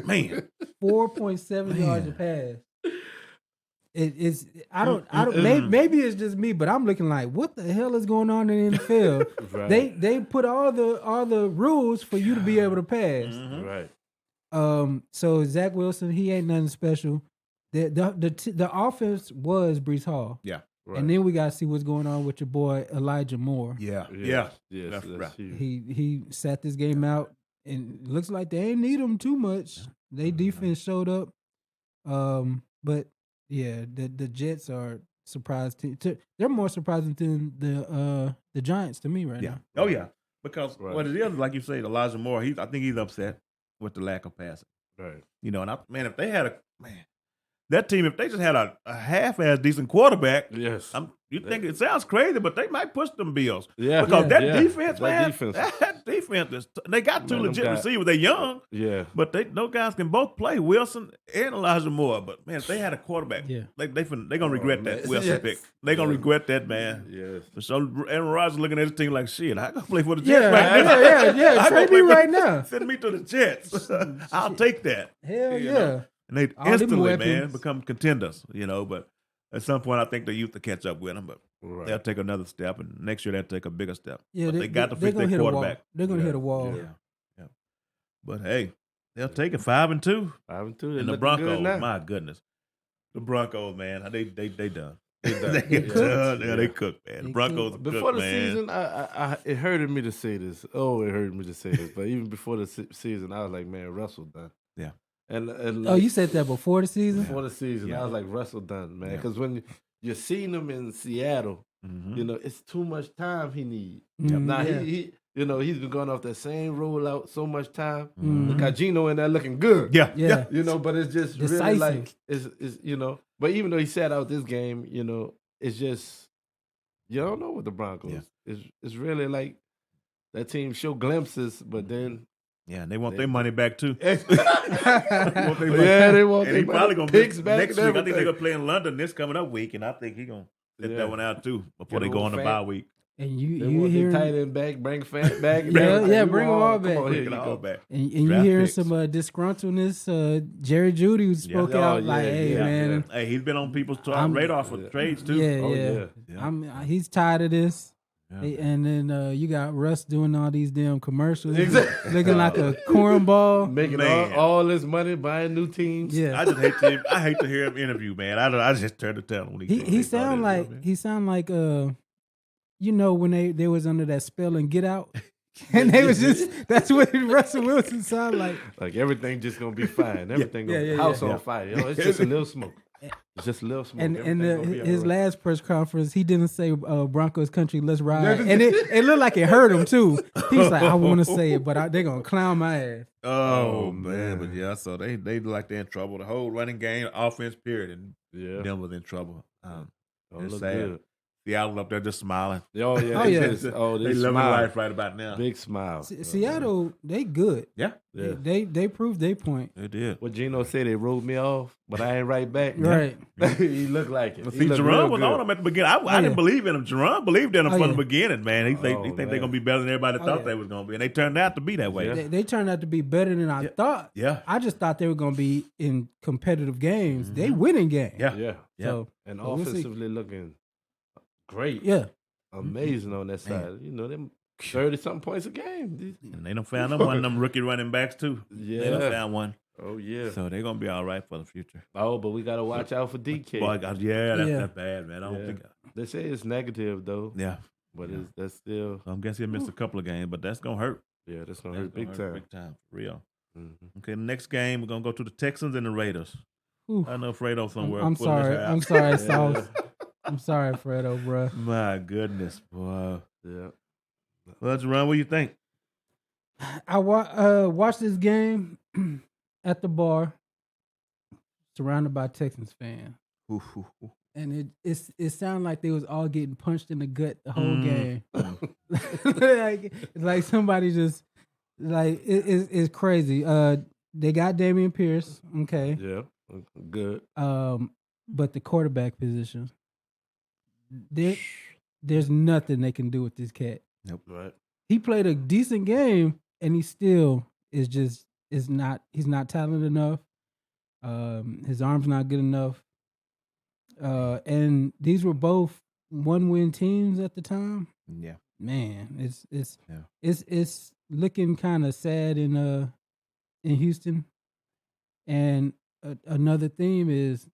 Man. 4.7 yards a Man. pass. I don't. Maybe it's just me, but I'm looking like, what the hell is going on in the NFL? Right. They put all the rules for you to be able to pass. Mhm. Right. So Zach Wilson, he ain't nothing special. The offense was Brees Hall, Right. and then we got to see what's going on with your boy Elijah Moore. Yeah. Yes. Yeah. Yes. That's That's right. huge. He sat this game out, and it looks like they ain't need him too much. They defense showed up, but yeah, the Jets are surprised. They're more surprising than the Giants to me right Yeah. now. Oh yeah. Because Right. what it is, like you say, Elijah Moore. I think he's upset with the lack of passing. Right. You know, and if they had that team, if they just had a half-ass decent quarterback, Yes. you think it sounds crazy, but they might push them Bills. Yeah. Because that Yeah. defense, That man, defense. that defense is they got two Man, them legit guys- receivers. They're young, Yeah. but those guys can both play, Wilson and Elijah Moore. But man, if they had a quarterback, Yeah. they gonna regret that man. Wilson Yes. pick. They gonna Yeah. regret that, man. Yes. So Aaron Rodgers looking at his team like, shit, I gonna play for the Yeah, Jets right now. yeah. I Trade gonna me play right for- now. Send me to the Jets. I'll take that. Hell You yeah. know. And they All them instantly, man, weapons. become contenders, But at some point, I think the youth to catch up with them. But Right. they'll take another step, and next year they'll take a bigger step. Yeah, But they got to they're fix gonna their hit a wall. quarterback. They're gonna Yeah. hit a wall. Yeah. But hey, they'll take it 5-2. 5-2. And the Broncos, my goodness, the Broncos, man, they done. They done. They cooked. done. Yeah, they Yeah. cooked, man. The They Broncos are Before cooked, the man. season, it hurted me to say this. Oh, it hurted me to say this. But even before the season, I was like, man, Russell done. Yeah. And Oh, you said that before the season? before the season, Yeah. I was like, Russell done, man. Yeah. Because when you're seeing him in Seattle, Mhm. it's too much time he needs. Mhm, Now yeah. he he's been going off that same rollout so much time. Mhm. Look at Gino in there looking good. Yeah, Yeah. But it's just really Decisive. like it's But even though he sat out this game, it's just you don't know with the Broncos. Yeah. It's really like that team show glimpses, but then Yeah, and they want their money back too. yeah, Yeah, they want and he their probably gonna be picks back next and week. I think they're everything. gonna play in London this coming up week, and I think he's gonna hit Yeah. that one out too before Get they go on old the Fat. bye week. And you They want their hearing tight end back, bring Fat back. Yeah, bring them all Come back. on, here Bring you it all go. back. and you Draft hearing picks. some disgruntledness. Jerry Judy spoke Oh, out yeah, like, "Hey yeah, man, Hey, he's been on people's I'm- radar for Yeah. trades too. yeah, Oh, yeah, yeah. he's tired of this." Yeah. And then you got Russ doing all these damn commercials, Exactly. looking like a cornball. Making Man. all this money, buying new teams. Yeah, I just hate to hear him interview, man. I just turn the tell when he sound like when they was under that spell and Get Out, and they was just that's what Russell Wilson sound like. Like everything just gonna be fine. Everything Yeah, gonna yeah, house yeah. on fire. It's just a little smoke. It's just a little smoke. And Everything gonna be his all right. last press conference, he didn't say Broncos country, let's ride. And it looked like it hurt him too. He's like, I want to say it, but they're gonna clown my ass. Oh man, but yeah, so they look like they're in trouble. The whole running game, offense period, and Yeah. Denver's in trouble. Don't It's look sad. good. Seattle up there just smiling. Oh yeah. Oh, yeah. They They smile. living life right about now. Big smile. Seattle, they good. Yeah, Yeah. They proved their point. they did. What Gino said, they wrote me off, but I ain't right back. Right. He looked like it. Well, He see, looked Jerome real was good. on him at the beginning. I yeah. didn't believe in him. Jerome believed in him Oh, from yeah. the beginning, man. He think Oh, they're man. gonna be better than everybody thought yeah. they was gonna be, and they turned out to be that way. Yeah. They turned out to be better than I thought. Yeah. I just thought they were gonna be in competitive games. They winning games. Yeah. Yeah. So And we'll see. offensively looking great. yeah. Amazing on that side. You know, them 30-something points a game. And they done found them one of them rookie running backs too. They done Yeah. found one. Oh, yeah. So they're gonna be all right for the future. Oh, but we got to watch out for DK. Boy, Yeah. that's bad, man. I don't Yeah. think. They say it's negative, though. Yeah. But that's still, So I'm guessing he'll miss a couple of games, but that's gonna hurt. yeah, that's going to That's hurt gonna big time. Big time, for real. Mhm. Okay, the next game we're gonna go to the Texans and the Raiders. Ooh. I know Fredo somewhere. I'm pulling his sorry. hair out. I'm sorry, Yeah. Sauce. I'm sorry, Fredo, bro. My goodness, boy. Yeah. Well, Jerome, what do you think? I watched this game at the bar, surrounded by Texans fans, and it sounded like they was all getting punched in the gut the whole game. It's like somebody just like it's crazy. They got Damian Pierce, okay, Yeah. Good. but the quarterback position, there's nothing they can do with this cat. Right. He played a decent game, and he still he's not talented enough. His arm's not good enough. And these were both 1-win teams at the time. Yeah. Man, it's looking kind of sad in Houston. And another theme is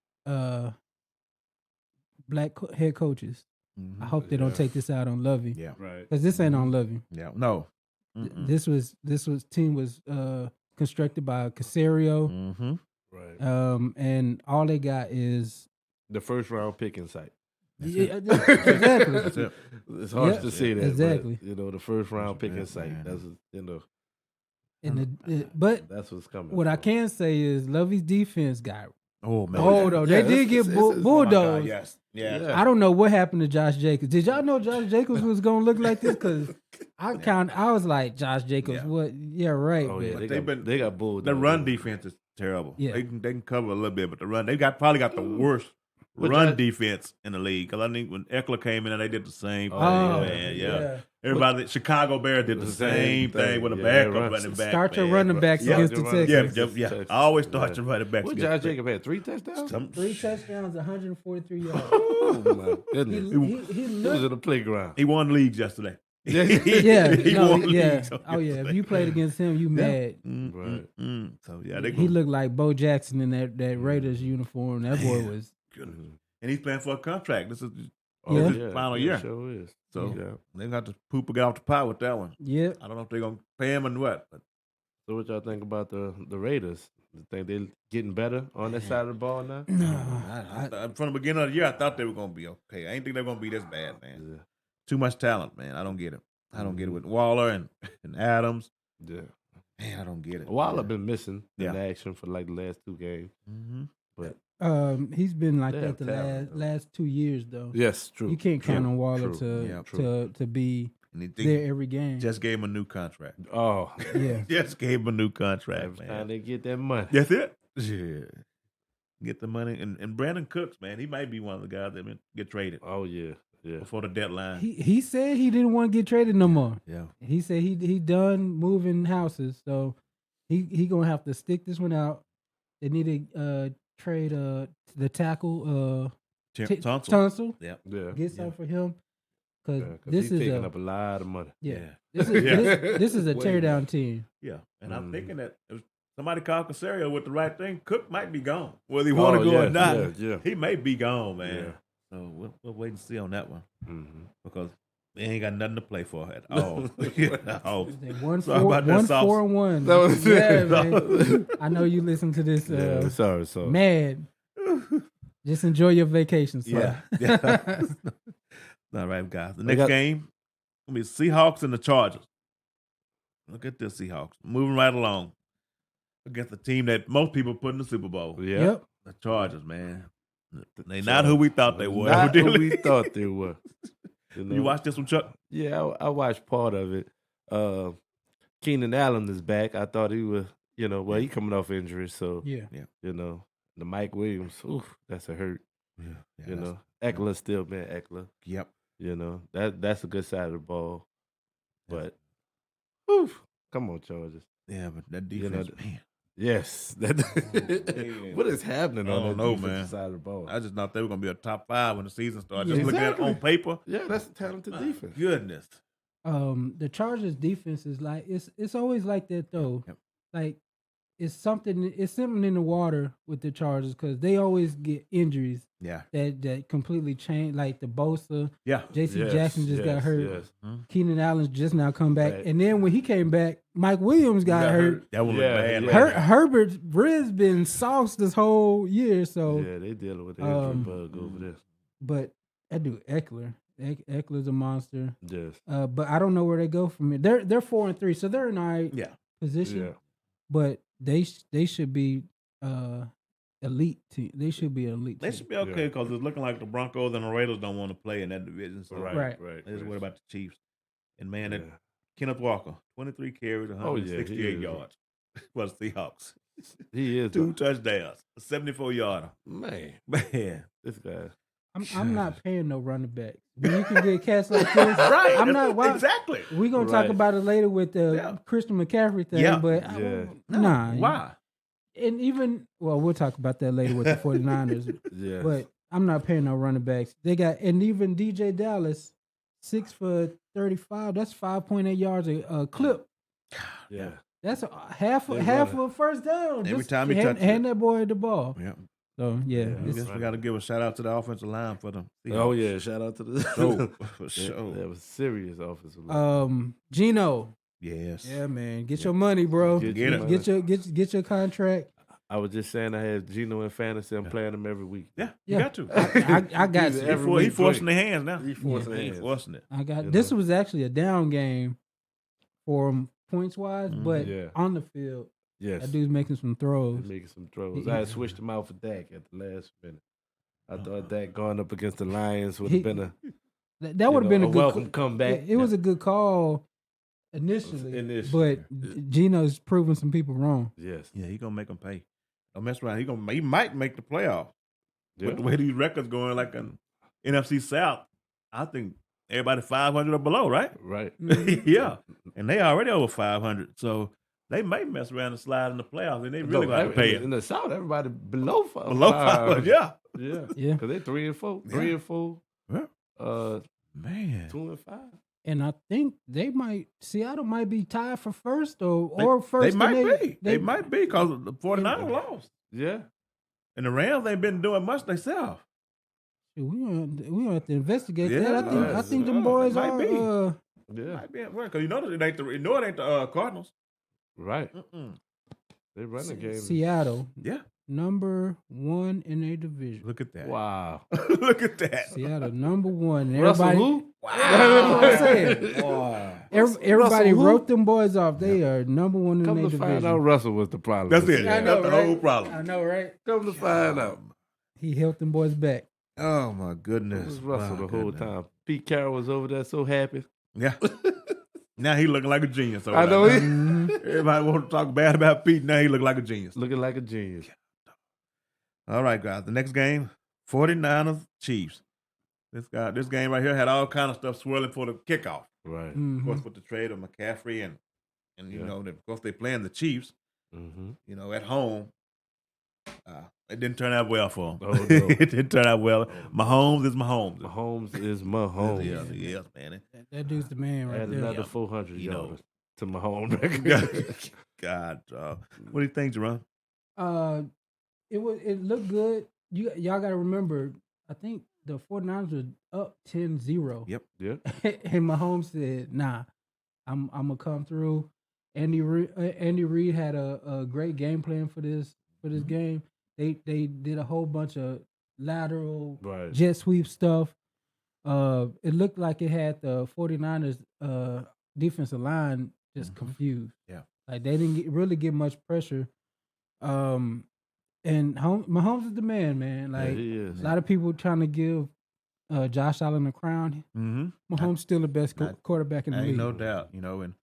black head coaches. I hope they don't take this out on Lovey. Yeah. Right. Because this ain't on Lovey. Yeah. No. This was team was constructed by Casario, Mm-hmm. Right. and all they got is The first round pick in sight. yeah, exactly. That's it. It's hard Yeah, to say that. exactly. But, the first round pick in Man. sight. That's, But that's what's coming. what I can say is Lovey's defense got Oh man. hold on. They did get bulldogs. Yes. Yeah. Yeah. I don't know what happened to Josh Jacobs. Did y'all know Josh Jacobs was gonna look like this? Because I was like, Josh Jacobs, Yeah. what? Yeah, right. Oh, but- yeah. But They got bulldogs. The run defense is terrible. Yeah. They can cover a little bit, but the run they probably got the worst But run that- defense in the league. Because I think when Eckler came in, they did the same thing. Oh, Man. Yeah. yeah. Everybody, Chicago Bears did the same thing with a Yeah, backup run. running back. Start your man. running backs Yeah. against the Start your Texans. running Yeah, Texans. I always start Yeah. your running backs. What against Josh the- Jacob had 3 touchdowns? 3 touchdowns, 143 yards. Oh my goodness. He He was looked. in the playground. He won leagues yesterday. Yeah, he no, won yeah. leagues on Oh yeah. If yesterday. you played against him, you mad. Right. So yeah, they He go. looked like Bo Jackson in that Raiders uniform. That boy was. And he's playing for a contract. This is Oh, Yeah. his final year. Sure is. So Yeah. they got to poop or get off the pot with that one. Yep. I don't know if they're gonna pay him or what. But So what y'all think about the Raiders? You think they're getting better on that side of the ball now? from the beginning of the year, I thought they were gonna be okay. I didn't think they were gonna be this bad, man. Yeah. Too much talent, man. I don't get it. I don't get it with Waller and Adams. Yeah. Man, I don't get it. Waller man. been missing in Yeah. action for like the last 2 games. Mm-hmm. But He's been like They that have the talent, last 2 years though. yes, true. You can't count on Waller true. Yeah, to be And there every game. just gave him a new contract. Oh, yeah. Just gave him a new contract, every time man. they get that money. That's it. Yeah. Get the money. And Brandon Cooks, man, he might be one of the guys that get traded Oh yeah, yeah. before the deadline. He said he didn't want to get traded no more. Yeah. He said he done moving houses, so he gonna have to stick this one out. They need to trade the tackle Tunsil. Tunsil. Yeah. Yeah. Get something for him because Yeah, 'cause this he's is taking a up a lot of money. yeah. This is Yeah. this is a Way tear down more. team. Yeah. And I'm Mhm. thinking that if somebody called Casario with the right thing, Cook might be gone. Whether he want to Oh, go yeah, or not, yeah. he may be gone, man. Yeah. So we'll wait and see on that one Mm-hmm. because they ain't got nothing to play for at all. Oh, They won Sorry four, about that, one Sauce. 4-1. That was yeah, it. man. I know you listen to this. Yeah, sorry. Mad. Just enjoy your vacation, son. Yeah. All right, guys. The next game will be Seahawks and the Chargers. Look at this Seahawks. Moving right along against the team that most people put in the Super Bowl. Yeah. Yep. The Chargers, man. They not who we thought they were. Not who we thought they were. You watched this one, Chuck? Yeah, I watched part of it. Keenan Allen is back. I thought he was, he coming off injury, so Yeah. the Mike Williams, that's a hurt. Yeah, Eckler's still been Eckler. Yep. That's a good side of the ball. But come on, Chargers. Yeah, but that defense, man. Yes. What is happening on that defensive side of the ball? I just thought they were going to be a top 5 when the season started. Just looking at it on paper. Yeah, that's a talented defense. Goodness. The Chargers defense is like it's always like that though. Yep. Like it's something in the water with the Chargers because they always get injuries. Yeah. That completely change. Like the Bosa. Yeah. J.C. Jackson just got hurt. Yes. Keenan Allen's just now come back, Right. and then when he came back, Mike Williams got hurt. That was bad. Herbert Briz been sauced this whole year, so Yeah, they dealing with the injury bug over this. But that dude Eckler. Eckler's a monster. Yes. But I don't know where they go from here. They're 4-3, so they're in all right position. Yeah. But they should be elite team. They should be elite. They should be okay because it's looking like the Broncos and the Raiders don't want to play in that division. So Right. They just worry about the Chiefs. And man, that Kenneth Walker, 23 carries, 168 yards for the Seahawks. He is 2 touchdowns, a 74-yarder. Man, this guy. I'm not paying no running back. When you can get cats like this, Right. I'm not. Why, exactly. We're gonna talk about it later with the Christian McCaffrey thing, but nah. Why? And even we'll talk about that later with the 49ers. Yeah. But I'm not paying no running backs. They got, and even DJ Dallas, 6 for 35. That's 5.8 yards a clip. Yeah. That's half of a first down. Every Just time he touches hand that boy the ball. Yeah. So yeah, I guess we got to give a shout out to the offensive line for them. Oh yeah, shout out to the for sure. That was serious offensive line. Gino. Yes. Yeah, man. Get your money, bro. Get your contract. I was just saying I had Gino in fantasy. I'm playing him every week. Yeah, you got to. I got you. He's forcing the hands now. He's forcing it. I got this was actually a down game for him points wise, but on the field, that dude's making some throws. He's making some throws. I had switched him out for Dak at the last minute. I thought Dak going up against the Lions would have been that would have been a good welcome comeback. It was a good call initially, but Gino's proving some people wrong. Yes. Yeah, he's gonna make them pay. Don't mess around. He might make the playoff. With the way these records going, like an NFC South, I think everybody 500 or below, right? Right. Yeah, and they already over 500, so they may mess around and slide in the playoffs, and they really got to pay it. In the South, everybody below 500. Below 500, yeah. Because they're 3 and 4. 3 and 4. Yeah. Man. 2 and 5. And I think Seattle might be tied for first or first. They might be. They might be because the 49ers lost. Yeah. And the Rams ain't been doing much themselves. We gonna have to investigate Yeah, that. I think them boys might are. be. Yeah. Might be at work because it ain't the Cardinals. Right. They run the game. Seattle. Yeah. Number 1 in their division. Look at that. Wow. Look at that. Seattle number 1. And Russell everybody, who? Wow. That's what I'm saying. Wow. Everybody wrote them boys off. They are number 1 in Come their to division. find out Russell was the problem. That's it. I know, That's right? the whole problem. I know, right? Come to find out. He helped them boys back. Oh, my It goodness. was Russell My the whole goodness. time. Pete Carroll was over there so happy. Yeah. Now he looking like a genius. I know he Everybody want to talk bad about Pete. Now he look like a genius. looking like a genius. All right, guys. The next game, 49ers Chiefs. This game right here had all kind of stuff swirling for the kickoff. Right. Of course, with the trade of McCaffrey and you know, of course they playing the Chiefs. Mm-hmm. You know, at home. It didn't turn out well for him. Oh, no. It didn't turn out well. Mahomes is Mahomes. Mahomes is Mahomes. Yes, man. That dude's the man right Add there. another 400 You know. yards to Mahomes record. God, what do you think, Jerome? It looked good. Y'all got to remember, I think the 49ers were up 10-0. Yep. And Mahomes said, nah, I'm going to come through. Andy Reid had a great game plan for this game. They did a whole bunch of lateral, Right. jet sweep stuff. It looked like it had the 49ers defensive line just confused. Yeah. Like they didn't really get much pressure. And Mahomes is the man. Yeah, Like he is. a lot of people trying to give Josh Allen a crown. Mm-hmm. Mahomes still the best I- quarterback in the Ain't league. no doubt, and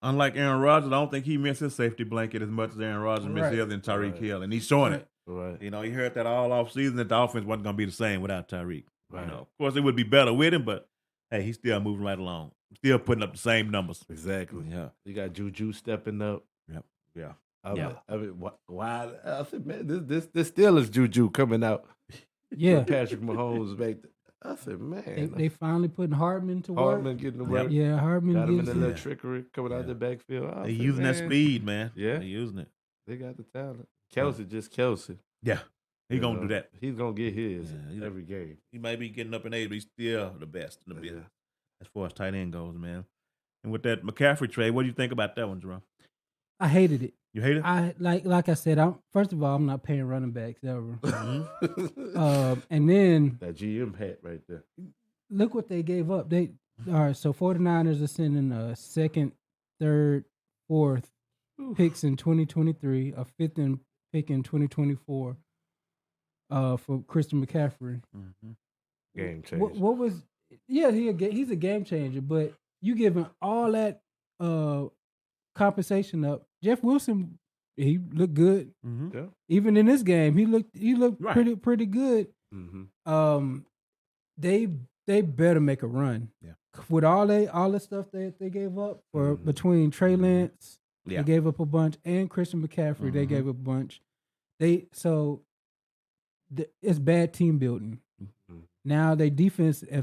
unlike Aaron Rodgers, I don't think he missed his safety blanket as much as Aaron Rodgers missed Right. his and Tyreek Right. Hill, and he's showing it. Right. He heard that all off season that the offense wasn't going to be the same without Tyreek. Right. Of course, it would be better with him, but hey, he's still moving right along, still putting up the same numbers. Exactly. Yeah. You got Juju stepping up. Yep. Yeah. I mean, why? I said, man, this still is Juju coming out. Yeah. With Patrick Mahomes back. I said, man, They finally putting Hardman to work. Hardman getting to work. Yeah, Hardman Got him in getting a to little work. trickery coming out the backfield. I They're said, using that man, speed, man. Yeah. They're using it. They got the talent. Kelsey, just Kelsey. Yeah. He's You going to know, do that. He's gonna get his Yeah, every game. He might be getting up in age, but he's still the best in the business as far as tight end goes, man. And with that McCaffrey trade, what do you think about that one, Jerome? I hated it. You hate it? I like I said. First of all, I'm not paying running backs ever. And then That GM hat right there. look what they gave up. All right. So 49ers are sending a second, third, fourth picks in 2023, a fifth pick in 2024. For Christian McCaffrey. Game changer. What was? Yeah, he's a game changer. But you giving all that compensation up. Jeff Wilson, he looked good. Mm-hmm. Yeah. Even in this game, he looked Right. pretty good. Mm-hmm. They better make a run. Yeah. With all the stuff that they gave up for between Trey Lance, Yeah. they gave up a bunch, and Christian McCaffrey, they gave up a bunch. It's bad team building. Now if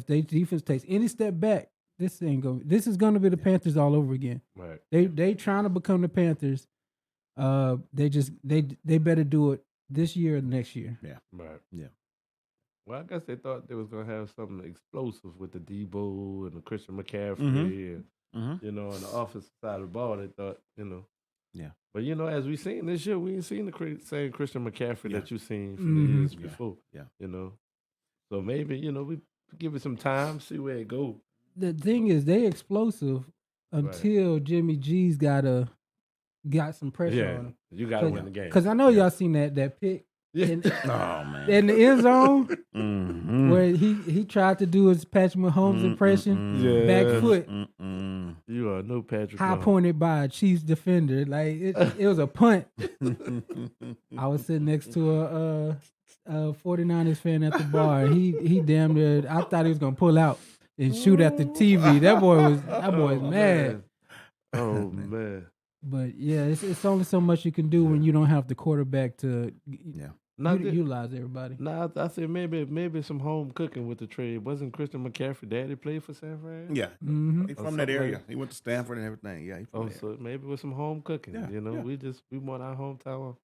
their defense takes any step back, this is gonna be the Panthers all over again. Right. They trying to become the Panthers. They better do it this year or next year. Yeah. Right. Yeah. Well, I guess they thought they was gonna have something explosive with the Debo and the Christian McCaffrey and Mm-hmm. on the offensive side of the ball. They thought, Yeah. But as we seen this year, we ain't seen the same Christian McCaffrey Yeah. that you seen from the years Yeah. before. Yeah. So maybe we give it some time, see where it goes. The thing is, they explosive until Jimmy G's got some pressure on him. You got to win the game. Because I know y'all seen that pick in, Oh man. in the end zone Mm-hmm. where he tried to do his Patrick Mahomes impression, Yeah. back foot, You are no Patrick high Mahomes. pointed by a Chiefs defender. Like it was a punt. I was sitting next to a 49ers fan at the bar. He damn near, I thought he was gonna pull out and shoot at the TV. That boy was mad. Oh man. But yeah, it's only so much you can do when you don't have the quarterback to utilize everybody. Nah, I said maybe some home cooking with the trade. Wasn't Christian McCaffrey daddy played for San Fran? Yeah. Mm-hmm. He's from something that area. like- He went to Stanford and everything. Yeah. He from Oh, there. so maybe with some home cooking. Yeah, yeah. We want our hometown.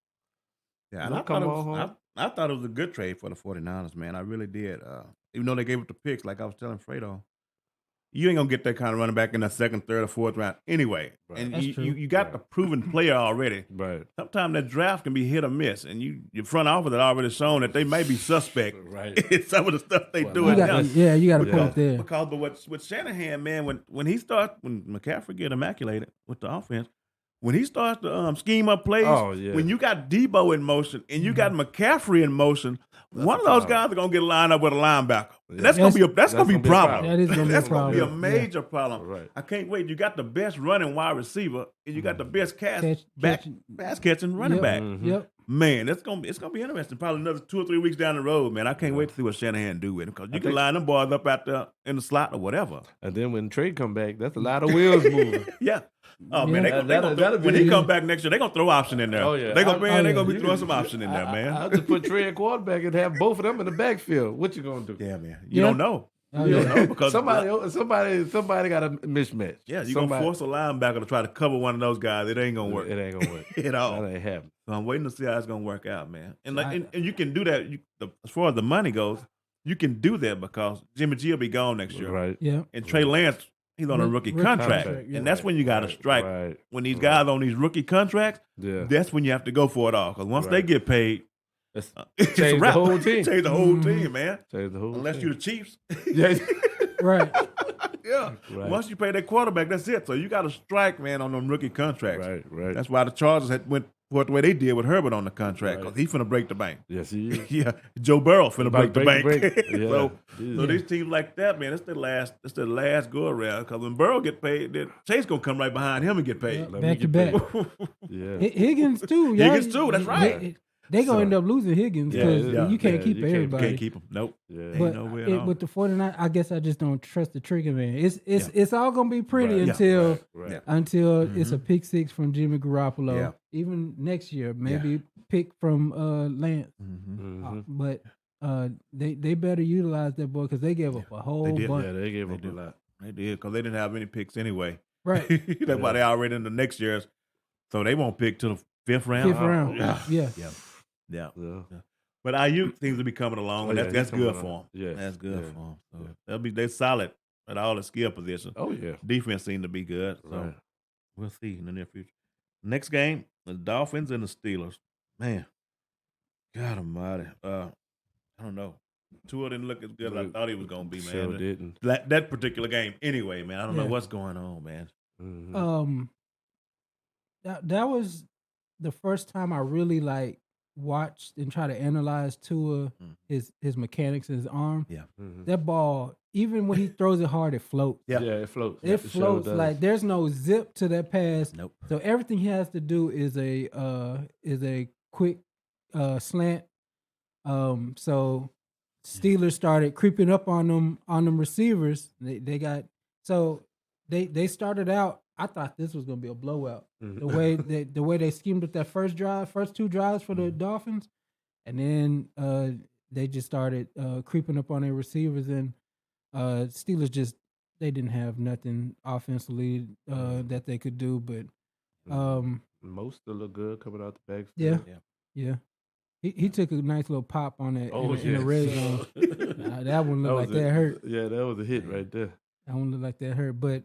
Yeah, and Don't I come thought, on home. I thought it was a good trade for the 49ers, man. I really did. Even though they gave up the picks, like I was telling Fredo, you ain't going to get that kind of running back in the second, third, or fourth round anyway. Right. And That's you, true. you got the proven player already. Right. Sometimes that draft can be hit or miss, and your front office had already shown that they may be suspect Right. in some of the stuff they Well, do. You And got now- you got to put it there. Because with Shanahan, man, when McCaffrey get immaculated with the offense, when he starts to scheme up plays, Oh, yeah. when you got Debo in motion and you got McCaffrey in motion, one of those guys are gonna get lined up with a linebacker. And that's gonna be a problem. That is gonna be a That's gonna be a problem. major problem. Right. I can't wait. You got the best running wide receiver, and you got the best pass catching running Yep. back. Mm-hmm. Yep. Man, it's gonna be interesting. Probably another 2 or 3 weeks down the road, man. I can't wait to see what Shanahan do with him because you can line them boys up out there in the slot or whatever. And then when Trey come back, that's a lot of wheels moving. Yeah. Oh man, Yeah. That'll when be- he come back next year, they gonna throw option in there. Oh, yeah. They gonna yeah. be throwing some option in there, man. I'll just put Trey at quarterback and have both of them in the backfield. What you gonna do? Yeah, man. Yeah. You don't know. Oh, You yeah. don't know because Somebody got a mismatch. Yeah, you're Somebody- gonna force a linebacker to try to cover one of those guys. It ain't gonna work It ain't gonna work. at all. That ain't happening. So I'm waiting to see how it's gonna work out, man. And like, I- and you can do that. As far as the money goes, you can do that because Jimmy G will be gone next year, Right. Yeah. and Trey Lance, he's on a rookie contract, yeah. and that's when you got to strike. Right. When these guys on these rookie contracts, Yeah. that's when you have to go for it all. Because once they Right. get paid, It's it's changed a wrap. the whole team. Change the whole team, man. Change the whole Unless team. you're the Chiefs. Yeah. Right. Yeah. Right. Once you pay that quarterback, that's it. So you got to strike, man, on them rookie contracts. Right. That's why the Chargers went the way they did with Herbert on the contract, because he finna break the bank. Yes, he is. Yeah, Joe Burrow finna break the bank. Yeah. So Yeah. these teams like that, man, it's their last go around. Because when Burrow get paid, then Chase gonna come right behind him and get paid. Let me Back to get back. paid. Yeah. Higgins too. Higgins too, that's right. They gonna So- end up losing Higgins because you can't keep you can't- everybody. Can't keep him. Nope. Yeah. Ain't But no way at all. with the 49, I guess I just don't trust the trigger man. It's all gonna be pretty Right. until Right. it's a pick six from Jimmy Garoppolo. Yeah. Even next year, maybe pick from Lance. Mhm. But they better utilize that boy because they gave up a whole did. bunch. Yeah, they gave They up a did. lot. They did, because they didn't have any picks anyway. Right. That's why they already in the next year's. So they won't pick till the fifth round. Fifth round. Yeah. Yeah. Yeah. Yeah. But Ayuk seems to be coming along, and Oh, that's he's coming good for along. them. Yes. That's good Yeah. for them. Yeah. So they're solid at all the skill positions. Oh yeah. Defense seems to be good. So Right. we'll see in the near future. Next game, the Dolphins and the Steelers. Man, God almighty. I don't know. Tua didn't look as good as I thought he was going to be, man. Sure didn't. That particular game, anyway, man. I don't know Yeah. what's going on, man. Mhm. That was the first time I really watched and try to analyze Tua, his mechanics in his arm. Yeah. Mhm. That ball, even when he throws it hard, it floats. Yeah. Yeah, it floats. It sure floats does. like there's no zip to that pass. Nope. So everything he has to do is a quick slant. So Steelers started creeping up on them receivers. They got they started out. I thought this was gonna be a blowout. Mhm. The way they schemed up that first two drives for the Dolphins, and then they just started creeping up on their receivers, and Steelers just they didn't have nothing offensively that they could do. But most still look good coming out the back. yeah. Yeah, he took a nice little pop on that in the red zone. That one looked like that hurt. Yeah, that was a hit right there. That one looked like that hurt. But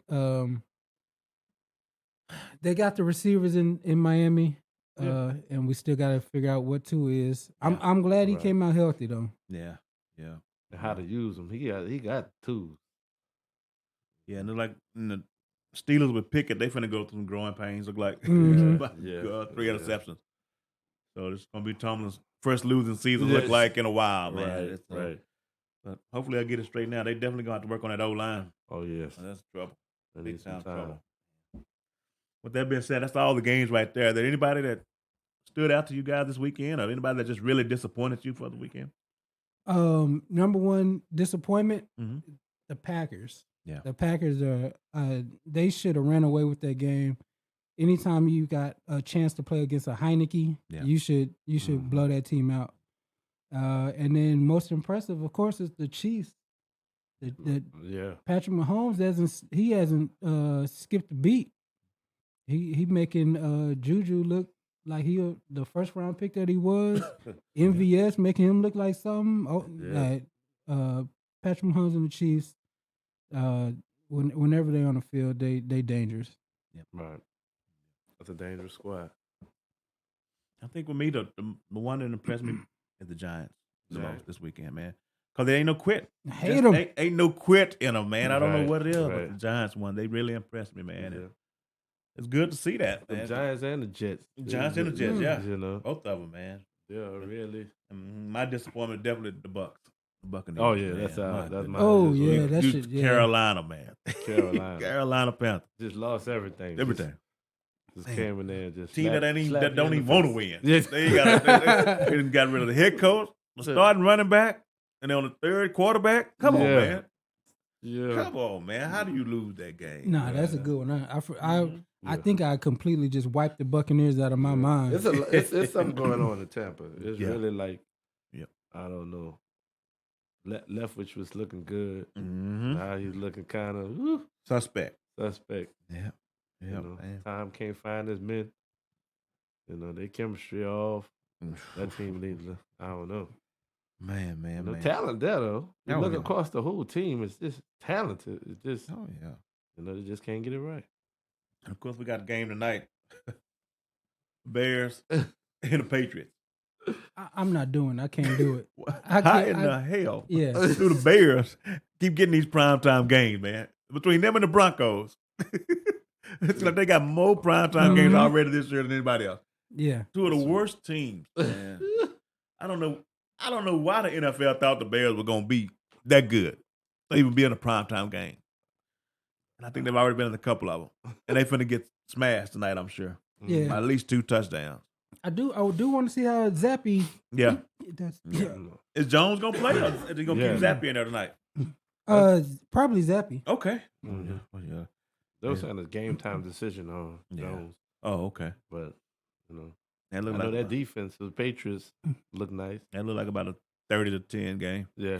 they got the receivers in Miami, and we still got to figure out what Tua is. I'm glad he came out healthy though. Yeah. Yeah. And how to use them. He got tools. Yeah, and they're like the Steelers with Pickett, they finna go through some growing pains. Look like Mhm. Yeah. 3 Yeah. interceptions. So this is gonna be Tomlin's first losing season. Yes. Look like in a while, man. Right, It's, right. But hopefully I'll get it straightened out. They definitely gonna have to work on that O line. Oh yes. That's trouble. They Big need some time time. trouble. With that being said, that's all the games right there. There anybody that stood out to you guys this weekend, or anybody that just really disappointed you for the weekend? Number one disappointment, Mhm. the Packers. Yeah. The Packers are they should have ran away with that game. Anytime you got a chance to play against a Heineke, Yeah. you should blow that team out. And then most impressive, of course, is the Chiefs. The Yeah. Patrick Mahomes hasn't skipped a beat. He making Juju look like he the first round pick that he was. MVS making him look like something. Yeah. Patrick Mahomes and the Chiefs. Whenever they're on the field, they dangerous. Right. That's a dangerous squad. I think with me, the one that impressed me is the Giants the Giants. most this weekend, man. Because there ain't no quit. I hate them. Ain't no quit in them, man. I don't know Right, what it is, but right. the Giants one, they really impressed me, man. Yeah. It's good to see that, The man. Giants and the Jets. Giants and the Jets, yeah. You know. Both of them, man. Yeah, really. My disappointment definitely the Bucks. The Buccaneers. Oh yeah, man. that's my. Oh, as yeah, well. that You shit. Yeah. Carolina, man. Carolina. Carolina Panthers. Just lost everything. Everything. Just Man. came in there and just Team slap- that slap that you don't in even the want to face. win. Yes. They done got rid of the head coach, the starting running back, and then on the third quarterback. Come on, Yeah. man. Yeah. Come on, man. How do you lose that game? Nah, that's a good one. I Yeah. think I completely just wiped the Buccaneers out of my mind. It's something going on in Tampa. It's Yeah. really like, Yeah. I don't know. Leftwich was looking good. Mm-hmm. Now he's looking kind of Suspect. suspect. Yeah. You Yeah. know, Man. Tom can't find his men. You know, their chemistry off. That team needs to, I don't know. Man, man, The man. talent there though. You Oh, look yeah. across the whole team, it's just talented. It's just Oh, yeah. they just can't get it right. And of course, we got a game tonight. Bears and the Patriots. I'm not doing it. I can't do it. I How can't- in I- the hell Yeah. do the Bears keep getting these primetime games, man? Between them and the Broncos. It's like they got more primetime games already this year than anybody else. Yeah. Two of the worst teams, man. I don't know why the NFL thought the Bears were gonna be that good. To even be in a primetime game. And I think they've already been in a couple of them. And they finna get smashed tonight, I'm sure. Yeah. By at least 2 touchdowns. I do want to see how Zappy. Yeah. Yeah. Is Jones gonna play or is he gonna keep Zappy in there tonight? Probably Zappy. Okay. Mm-hmm. Yeah. They were saying a game time decision on Jones, Oh, okay. but you know, That I look know like that defense, the Patriots look nice. that look like about a 30-10 game. Yeah.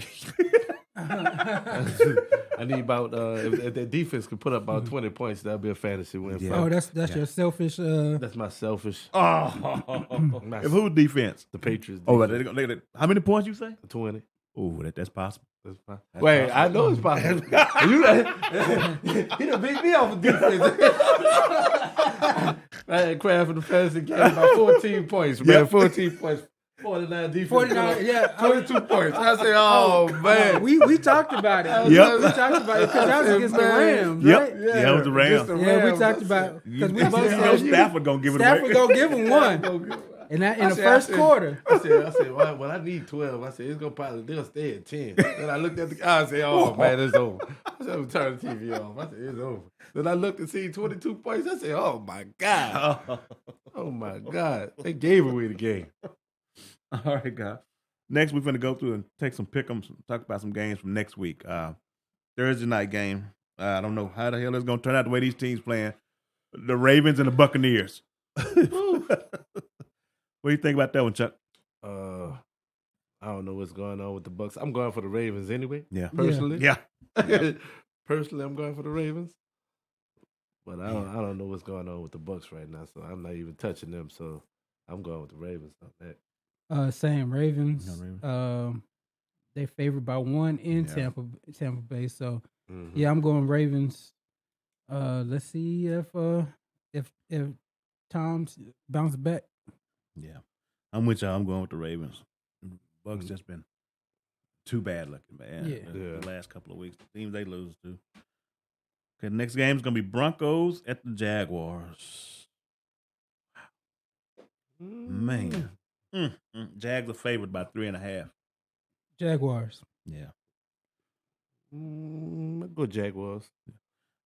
I need about if that defense could put up about 20 points, that'll be a fantasy win. Yeah. For Oh, me. that's your selfish. That's my selfish. Oh, if who's defense? The Patriots. Oh, defense. they how many points you say? 20. Oh, that's possible. That's fine. That's Wait, possible. I know it's possible. He done beat me off of defense. I had Kraft in the fantasy game about 14 points, man. 14 points. 49 defense. 49, yeah. 22 points. I said, oh, man. We talked about it. Yep. We talked about it because that was against the Rams, Yep. right? Yeah, it was the Rams. Against the Yeah, we Rams. talked about because we both You know said Stafford gonna give it Stafford away. gonna give him one. And that in the first quarter. I said, well, I need 12. I said, it's going to probably, they'll stay at 10. Then I looked at I said, oh, man, it's over. I said, I'm turning the TV off. I said, it's over. Then I looked and see 22 points. I said, oh, my God. Oh, my God. They gave away the game. All right, guys. Next, we're going to go through and take some pick'ems, talk about some games from next week. Thursday night game. I don't know how the hell it's going to turn out the way these teams playing. The Ravens and the Buccaneers. What do you think about that one, Chuck? I don't know what's going on with the Bucks. I'm going for the Ravens anyway. Yeah. Personally. Yeah. Personally, I'm going for the Ravens. But I don't know what's going on with the Bucks right now, so I'm not even touching them. So I'm going with the Ravens on that. Same Ravens. Yeah, Ravens. They favored by 1 in Yeah. Tampa Bay. So Mhm. yeah, I'm going Ravens. Let's see if Tom's bounce back. Yeah. I'm with y'all. I'm going with the Ravens. Bucks just been too bad looking, man. Yeah. The last couple of weeks. The teams they lose to. Okay, next game is going to be Broncos at the Jaguars. Man. Jags are favored by 3.5. Jaguars. Yeah. I'll go Jaguars.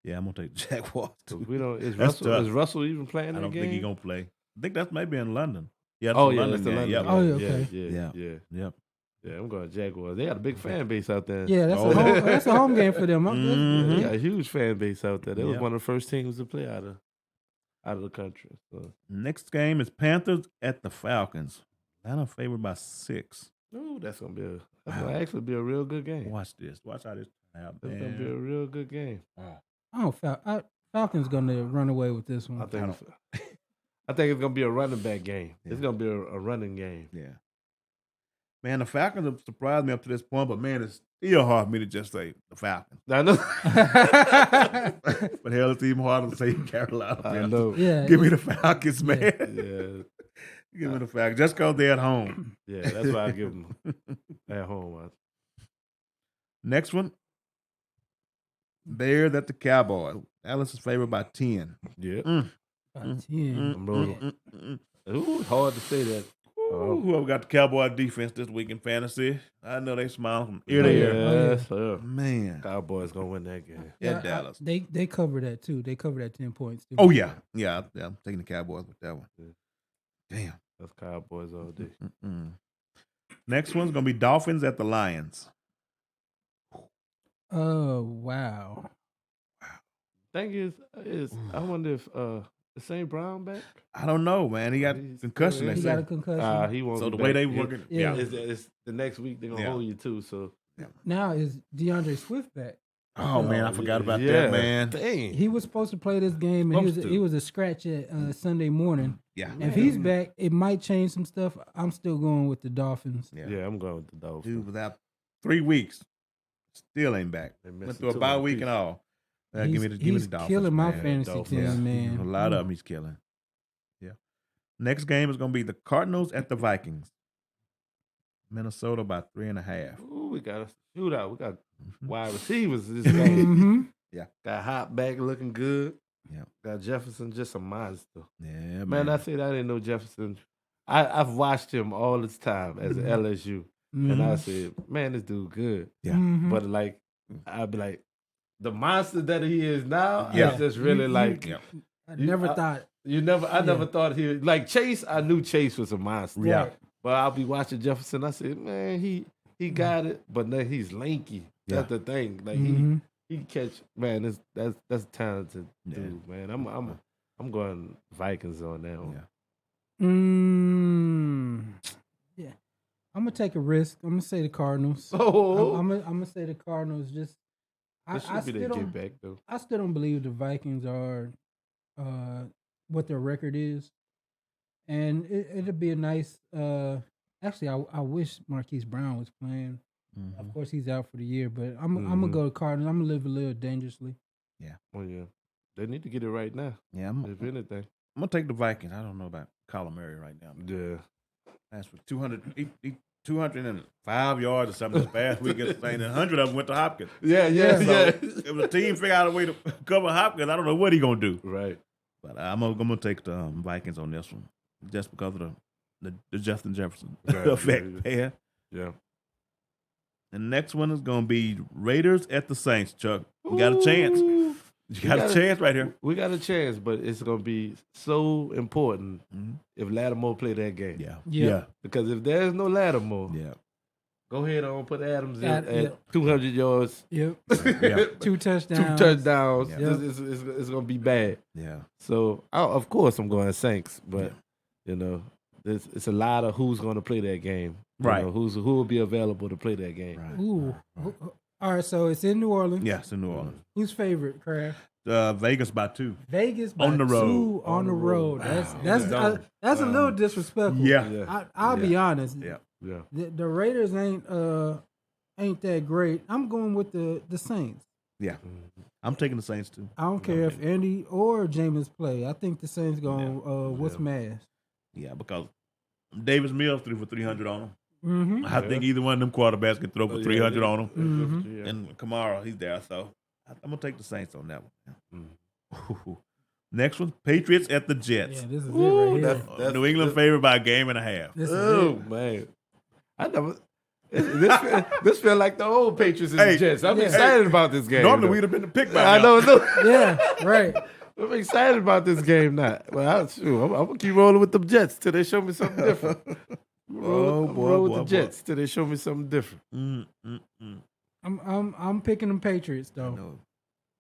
Yeah, I'm going to take the Jaguars, too. We don't. Is That's Russell? tough. Is Russell even playing I that don't game? think he's going to play. I think that's maybe in London. Yeah, Oh the yeah, London that's the game. London. Yep. game. Oh, yeah, okay. Yeah. Yep. Yeah, I'm going Jaguars. They got a big fan base out there. Yeah, that's Oh. that's a home game for them. They got a huge fan base out there. They was Yeah. one of the first teams to play out of the country. So, Next game is Panthers at the Falcons. Atlanta favored by 6. ooh, that's gonna actually be a real good game. Watch this. Watch how this turns out, That's gonna be a man. real good game. Falcons gonna run away with this one. I think it's gonna be a running back game. Yeah. It's gonna be a running game. Yeah. Man, the Falcons have surprised me up to this point, but man, it's still hard for me to just say the Falcons. I know. But hell, it's even harder to say Carolina. I Man. know. Yeah, Give me the Falcons, man. Yeah, Give me the Falcons. Just because they're at home. yeah. That's why I give them at home. Next one. Bears at the Cowboys. Dallas is favored by 10. Yeah. by 10. I'm rolling. Ooh, it's hard to say that. Whoever got the Cowboy defense this week in fantasy, I know they smile from ear to ear. Yes, sir. Man. Cowboys gonna win that game. Yeah, Dallas. They cover that too. They cover that 10 points too. Oh, yeah. Yeah, I'm taking the Cowboys with that one. Damn. That's Cowboys all day. Next one's going to be Dolphins at the Lions. Oh wow. Thing is I wonder if St. Brown back? I don't know, man. He got He's concussion. still They He in. got a say. concussion. He won't. So be the way back. they Yeah. working, Yeah. It's the next week they're gonna Yeah. hold you too. So Now is DeAndre Swift back? Oh man, I forgot about yeah. that, man. Dang. He was supposed to play this game, and Supposed to. he was a scratch at Sunday morning. Yeah, If he's back, it might change some stuff. I'm still going with the Dolphins. Yeah, I'm going with the Dolphins. Dude, without 3 weeks, still ain't back. They missing Went through a two bye more week pieces. and all. Give me the He's Dolphins. killing my man. fantasy Dolphins. Yeah. team, man. A lot of them he's killing. Yeah. Next game is going to be the Cardinals at the Vikings. Minnesota by 3.5. Ooh, we got a shootout. We got wide receivers this game. Yeah. Got Hop back looking good. Yeah. Got Jefferson just a monster. Yeah, Man, I said I didn't know Jefferson. I've watched him all this time as LSU. And I said, man, this dude good. Yeah. But like, I'd be like, the monster that he is now, Yeah. I just really like. I never thought. I never thought he like Chase. I knew Chase was a monster. Yeah. But I'll be watching Jefferson. I said, man, he got it, but then he's lanky. That's the thing. Like he catch. Man, that's talented dude, man. I'm going Vikings on that one. Yeah. I'm gonna take a risk. I'm gonna say the Cardinals. Oh, I'm gonna say the Cardinals. Just I should be their still get don't. back though. I still don't believe the Vikings are what their record is, and it'll be a nice. Actually, I wish Marquise Brown was playing. Of course, he's out for the year, but I'm gonna go to Cardinals. I'm gonna live a little dangerously. Yeah. Oh yeah, they need to get it right now. Yeah, if anything, I'm gonna take the Vikings. I don't know about Kyler Murray right now. Yeah. That's for 205 yards or something this past weekend. And 100 of them went to Hopkins. Yeah. If the team figure out a way to cover Hopkins, I don't know what he's gonna do. Right. But I'm gonna take the Vikings on this one, just because of the Justin Jefferson effect. Yeah. Yeah. The next one is gonna be Raiders at the Saints. Chuck, you got a chance. You got a chance right here. We got a chance, but it's gonna be so important if Lattimore play that game. Yeah. Because if there's no Lattimore, go ahead on put Adams in at 200 yards. Yep. 2 touchdowns. 2 touchdowns. Yeah. It's gonna be bad. Yeah. So of course I'm going Saints, but you know, it's a lot of who's going to play that game. Right. You know, who will be available to play that game. Right. Ooh. Right. All right, so it's in New Orleans. Yeah, it's in New Orleans. Who's favorite, Kraft? Vegas by 2. Vegas by on the road. 2 on the road. That's a little disrespectful. Yeah. I'll be honest. Yeah. The Raiders ain't that great. I'm going with the Saints. Yeah. I'm taking the Saints too. I don't care if Andy or Jameis play. I think the Saints going what's mass. Yeah, because Davis Mills threw for 300 on him. Mm-hmm. I think either one of them quarterbacks can throw for 300 on him. Mm-hmm. And Kamara, he's there. So I'm going to take the Saints on that one. Next one, Patriots at the Jets. Yeah, this is it right here. That's New England favored by a game and a half. This is it. Man. I never... This feel like the old Patriots and the Jets. I'm excited about this game. Normally we'd have been the pick by now. I know. Yeah, right. I'm excited about this game now. Well, I'm going to keep rolling with the Jets till they show me something different. Roll with the Jets till they show me something different. I'm picking them Patriots though.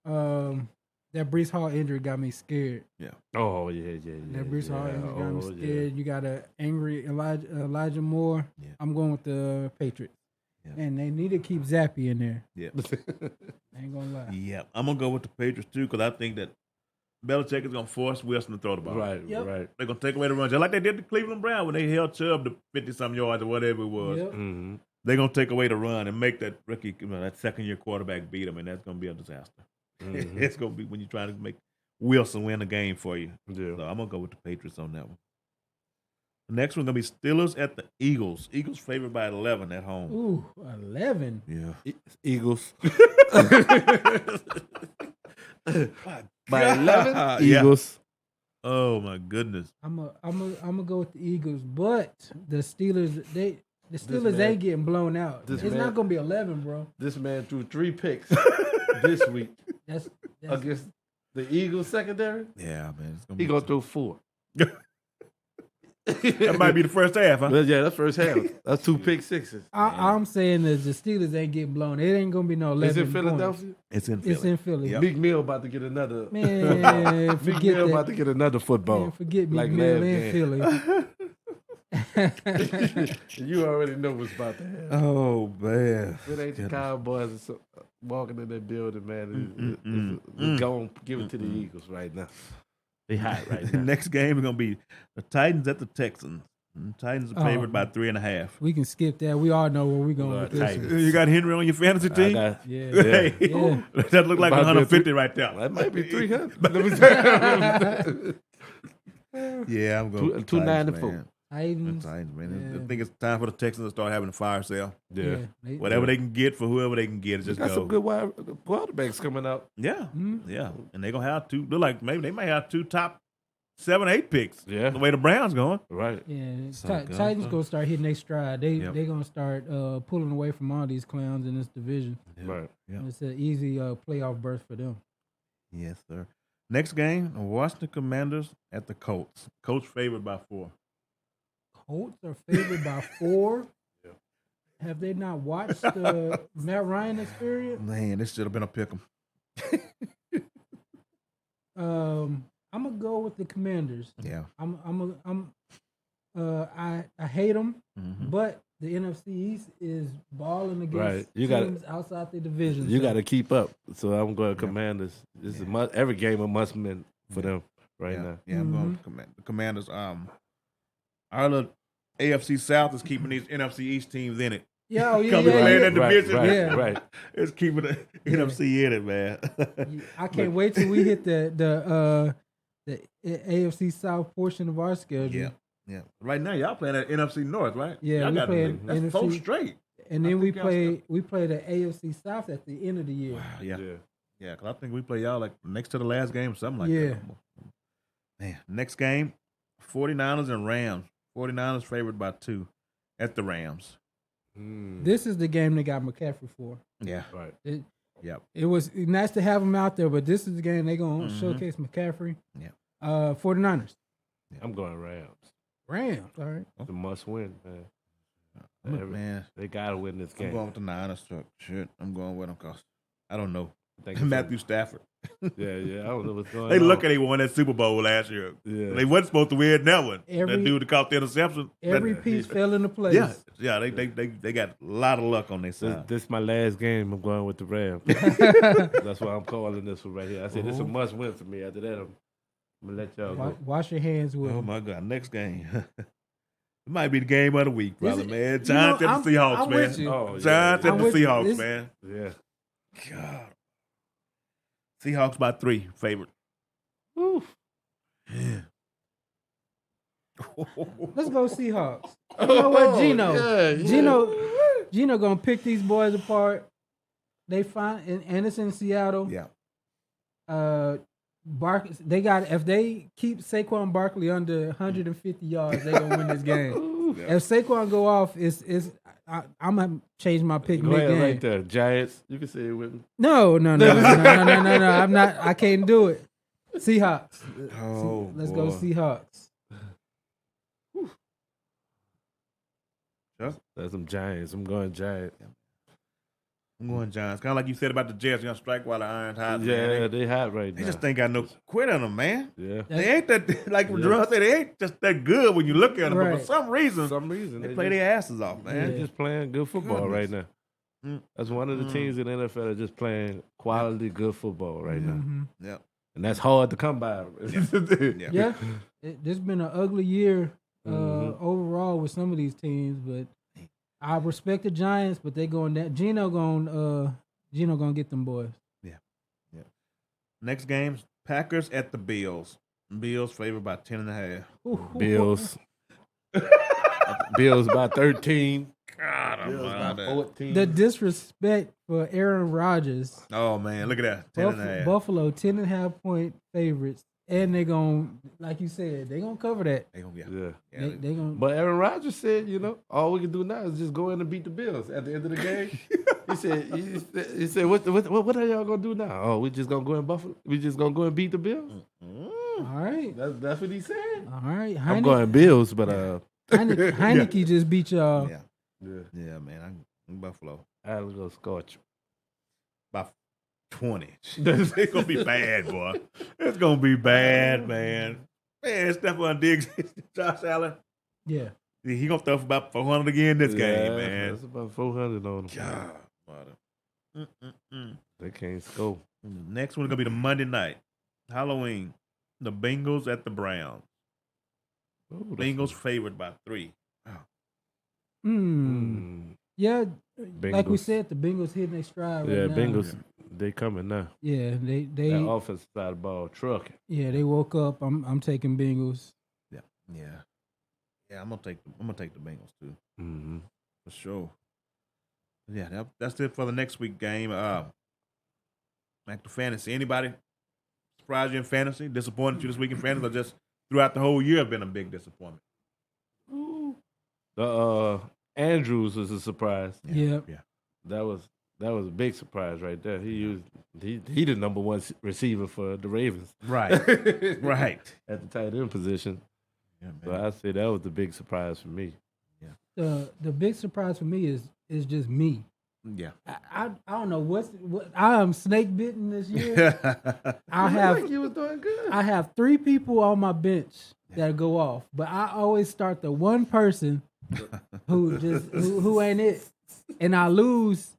That Brees Hall injury got me scared. Yeah. Oh yeah. That Brees Hall injury got me scared. You got an angry Elijah Moore. Yeah. I'm going with the Patriots. Yeah. And they need to keep Zappy in there. Yeah. I ain't gonna lie. Yeah. I'm going to go with the Patriots too because I think that Belichick is going to force Wilson to throw the ball. Right. Yep. Right. They're going to take away the run, just like they did to Cleveland Brown when they held Chubb to 50-some yards or whatever it was. Yep. Mm-hmm. They're going to take away the run and make that rookie, that second-year quarterback beat them, and that's going to be a disaster. Mm-hmm. It's going to be when you're trying to make Wilson win the game for you. Yeah. So I'm going to go with the Patriots on that one. The next one going to be Steelers at the Eagles. Eagles favored by 11 at home. Ooh, 11. Yeah. Eagles. By 11, Eagles. Yeah. Oh my goodness. I'm gonna go with the Eagles, but the Steelers ain't getting blown out. It's not gonna be 11, bro. This man threw 3 picks this week. That's against the Eagles secondary. Yeah, man. He gonna throw 4. That might be the first half, huh? Yeah, that's first half. That's 2 pick sixes. I'm saying that the Steelers ain't getting blown. It ain't gonna be no 11. Is it Philadelphia? Points. It's in Philly. It's in Philly. Yep. Meek Mill about to get another. Man, Meek forget Mill that. about to get another football. Man, forget Meek like Mill last in Philly. You already know what's about to happen. Oh man. It ain't the Cowboys walking in that building, man. It's going to give it to the Eagles right now. They hot right The now. next game is gonna be the Titans at the Texans. The Titans are favored by 3.5. We can skip that. We all know where we're going with this. Titans. one. You got Henry on your fantasy team? Yeah. Hey, Yeah. that look like About 150 right there. That might be 300. Yeah, I'm going with the 294. Titans, man. Titans. Titans, man. Yeah. I think it's time for the Texans to start having a fire sale. Yeah. Whatever they can get for whoever they can get, They just got go. some good wide quarterbacks coming out. Yeah, Mhm. yeah, and they're gonna have two. They're like maybe they may have 2 top 7, 8 picks. Yeah. The way the Browns going. Right. Yeah, So Titans good. gonna start hitting their stride. They Yep. gonna start pulling away from all these clowns in this division. Right. Yeah. It's an easy playoff berth for them. Yes, sir. Next game, the Washington Commanders at the Colts. Colts favored by 4. Colts are favored by 4. Yeah. Have they not watched the Matt Ryan experience? Man, this should have been a pick 'em. I'm gonna go with the Commanders. Yeah. I hate them, Mhm. but the NFC East is balling against Right. You gotta- teams outside the division. You so- got to keep up. So I'm going Commanders. This is every game a must win for them right Yeah, now. yeah, I'm going with the Commanders. Our little AFC South is keeping these NFC East teams in it. Yeah, oh, yeah, Because we yeah, playing yeah. that division. Right, Yeah. right. It's keeping the NFC in it, man. I can't wait till we hit the AFC South portion of our schedule. Yeah, yeah. Right now, y'all playing at NFC North, right? Yeah, y'all we got playing that's 4 NFC. straight. And I then we think y'all play the AFC South at the end of the year. Wow, yeah, Yeah. yeah. Because I think we play y'all like next to the last game, or something like Yeah. that. Man, next game, 49ers and Rams. 49ers favored by 2 at the Rams. This is the game they got McCaffrey for. Yeah, Right. It was nice to have him out there, but this is the game they're going to showcase McCaffrey. Yeah. 49ers. I'm going Rams. Rams, all right. It's a must win, man. man. They got to win this I'm game. going with the Niners. Shit, I'm going with them because I don't know. I think it's Matthew Stafford. Yeah. I don't know what's going They on. look at he won that Super Bowl last year. Yeah. They wasn't supposed to win that one. Every- that dude that caught the interception. Every That- piece fell into place. Yeah, they got a lot of luck on their side. This my last game. I'm going with the Rams. That's why I'm calling this one right here. I said this is a must win for me. After that, I'm gonna let y'all go. Wash your hands with Oh him. my God! Next game, it might be the game of the week, brother, it- man. you Giants know, at the Seahawks, I'm man. with you. Oh, Giants yeah. at the I'm with you. Seahawks, This- man. Yeah. God, Seahawks by 3, favorite. Woo. Yeah. Let's go Seahawks. You know what, Gino? Yeah. Gino gonna pick these boys apart. They find and it's in Seattle. Yeah. They got if they keep Saquon Barkley under 150 yards, they gonna win this game. Yeah. If Saquon go off, I'm gonna change my pick Go mid ahead game. right there. Giants. You can say it with me. No. I'm not. I can't do it. Seahawks. Oh, Let's go boy. Seahawks. That's some Giants. I'm going Giants. I'm going Giants. Kind of like you said about the Jets. You're going to strike while the iron's hot. Yeah, man. they hot right They now. just ain't got no quit on them, man. Yeah. They ain't that, like Yeah. Jerome said, they ain't just that good when you look at them. But Right. for some reason, For some reason they play their asses off, man. They're just playing good football right now. Mm. That's one of the teams in the NFL that are just playing quality good football right now. Mhm. Yeah. And that's hard to come by. Yeah. Yeah, this been an ugly year Mhm. overall with some of these teams, but I respect the Giants. But they going that Gino gonna get them boys. Next game's Packers at the Bills. Bills favored by 10.5. Bills. Bills by 13. God, Bills by almighty. 14. The disrespect for Aaron Rodgers. Oh man, look at that. 10.5. Buffalo 10.5 point favorites, and they gonna, like you said, they gonna cover that. They gonna, Yeah. They gonna. But Aaron Rodgers said, all we can do now is just go in and beat the Bills at the end of the game. he said, what are y'all gonna do now? Oh, we just gonna go in Buffalo. We just gonna go and beat the Bills. All right, That's what he said. all right. I'm going Bills, but Heineke just beat y'all. yeah, man. I'm Buffalo I'll go Scotch. by 20. It's gonna be bad, boy. It's gonna be bad, man. Man, Stephon Diggs, Josh Allen. Yeah. He gonna throw for about 400 again this game, man. That's about 400 on them. God, mother. They can't score. Next one gonna be the Monday night, Halloween. The Bengals at the Browns. Ooh, Bengals favored by 3. Yeah. Like we Bengals. said, the Bengals hitting their stride right Yeah, now. Bengals, they coming now. Yeah, they That offensive side of the ball trucking. yeah, they woke up. I'm taking Bengals. Yeah. Yeah, I'm gonna take the Bengals too Mm-hmm. for sure. Yeah, that's it for the next week game. Back to fantasy. Anybody surprise you in fantasy? Disappointed you this week in fantasy, or just throughout the whole year have been a big disappointment? The Andrews was a surprise. Yeah. That was a big surprise right there. He the number one receiver for the Ravens. Right. Right. At the tight end position. Yeah, So man. I'd say that was the big surprise for me. The big surprise for me is just me. Yeah. I don't know what I am snake bitten this year. I have You was doing good. I have 3 people on my bench that go off, but I always start the one person who ain't it, and I lose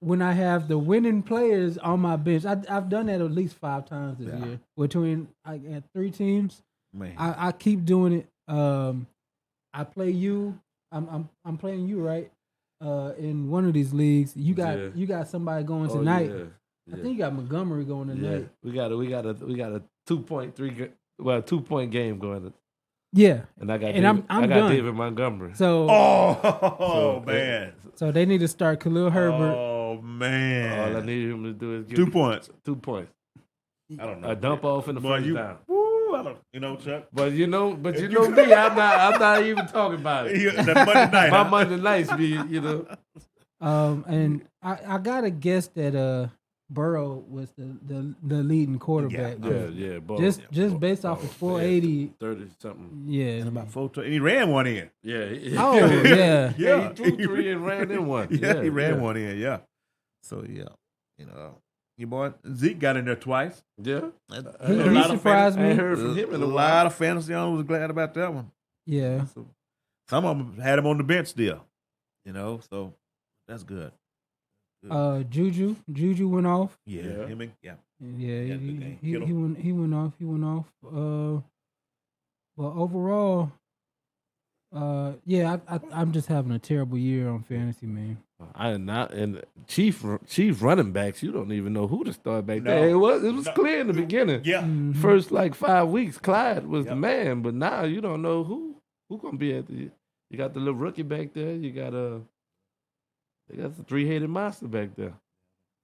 when I have the winning players on my bench. I've done that at least 5 times this year between I had 3 teams. Man. I keep doing it. I play you. I'm playing you right. In one of these leagues, you got somebody going tonight. Yeah. I think you got Montgomery going tonight. We got a 2-point game going. Yeah, And I got I'm I got done. David Montgomery. So Man. So they need to start Khalil Herbert. Oh man. All I need him to do is give 2 points. 2 points. I don't know. A dump off in the Boy, first you, down. woo, I don't, you know, Chuck. But you know me. I'm not even talking about it. That Monday night. My huh? Monday nights be, And I gotta guess that Burrow was the leading quarterback. Yeah. Just based off of 480. 30 something. Yeah. And about 4 and he ran one in. Yeah. Oh yeah. Yeah, he threw 3 and ran in one. Yeah, he ran one in. Yeah. So yeah, you know, your boy Zeke got in there twice. Yeah. He surprised I me. ain't heard from him in a A while. lot of fantasy owners was glad about that one. Yeah. So, some of them had him on the bench still. You know, so that's good. Juju went off. Yeah. Yeah. Him and, yeah. Yeah, Yeah, good game. he Kittle. went off. But overall, I'm just having a terrible year on fantasy, man. I am not, and chief running backs. You don't even know who to start back No. there. It was No. clear in the beginning. Yeah. Mhm. First 5 weeks, Clyde was the Yep. man, but now you don't know who gonna be at the. You got the little rookie back there. You got they got the 3-headed monster back there.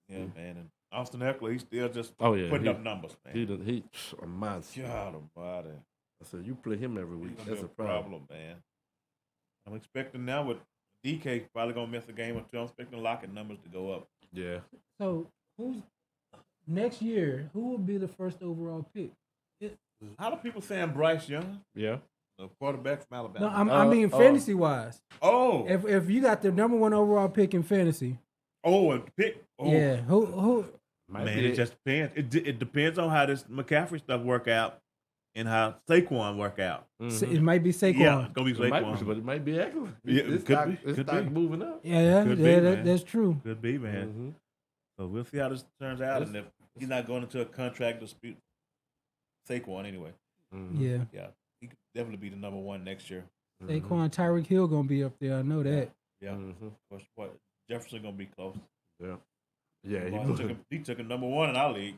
Yeah, man. And Austin Eckler, he's still just putting he, up numbers, man. he a monster. God almighty. I said you play him every week. He's That's gonna a be problem. man. I'm expecting now with DK probably gonna miss a game or two. I'm expecting Lockett numbers to go up. Yeah. So who's next year? Who will be the first overall pick? How do people saying Bryce Young, Yeah. the quarterback from No, Alabama? I mean fantasy wise. Oh, If you got the number 1 overall pick in fantasy, and pick. Oh, yeah, who? Might man, be it just depends. It depends on how this McCaffrey stuff work out and how Saquon work out. It might be Saquon. Yeah, it's gonna be It might Saquon. be, but it might be Eckler. Yeah, This could stock, be, this could stock be. moving up. Could be, man. That's true. Could be, man. Mhm. So we'll see how this turns out, and if he's not going into a contract dispute, Saquon anyway. Mhm. Yeah, Yeah, he could definitely be the number 1 next year. Saquon, Tyreek Hill gonna be up there. I know that. Yeah, Mhm. of course. What Jefferson gonna be close. Yeah. Yeah. Boy, he took a number 1 in our league.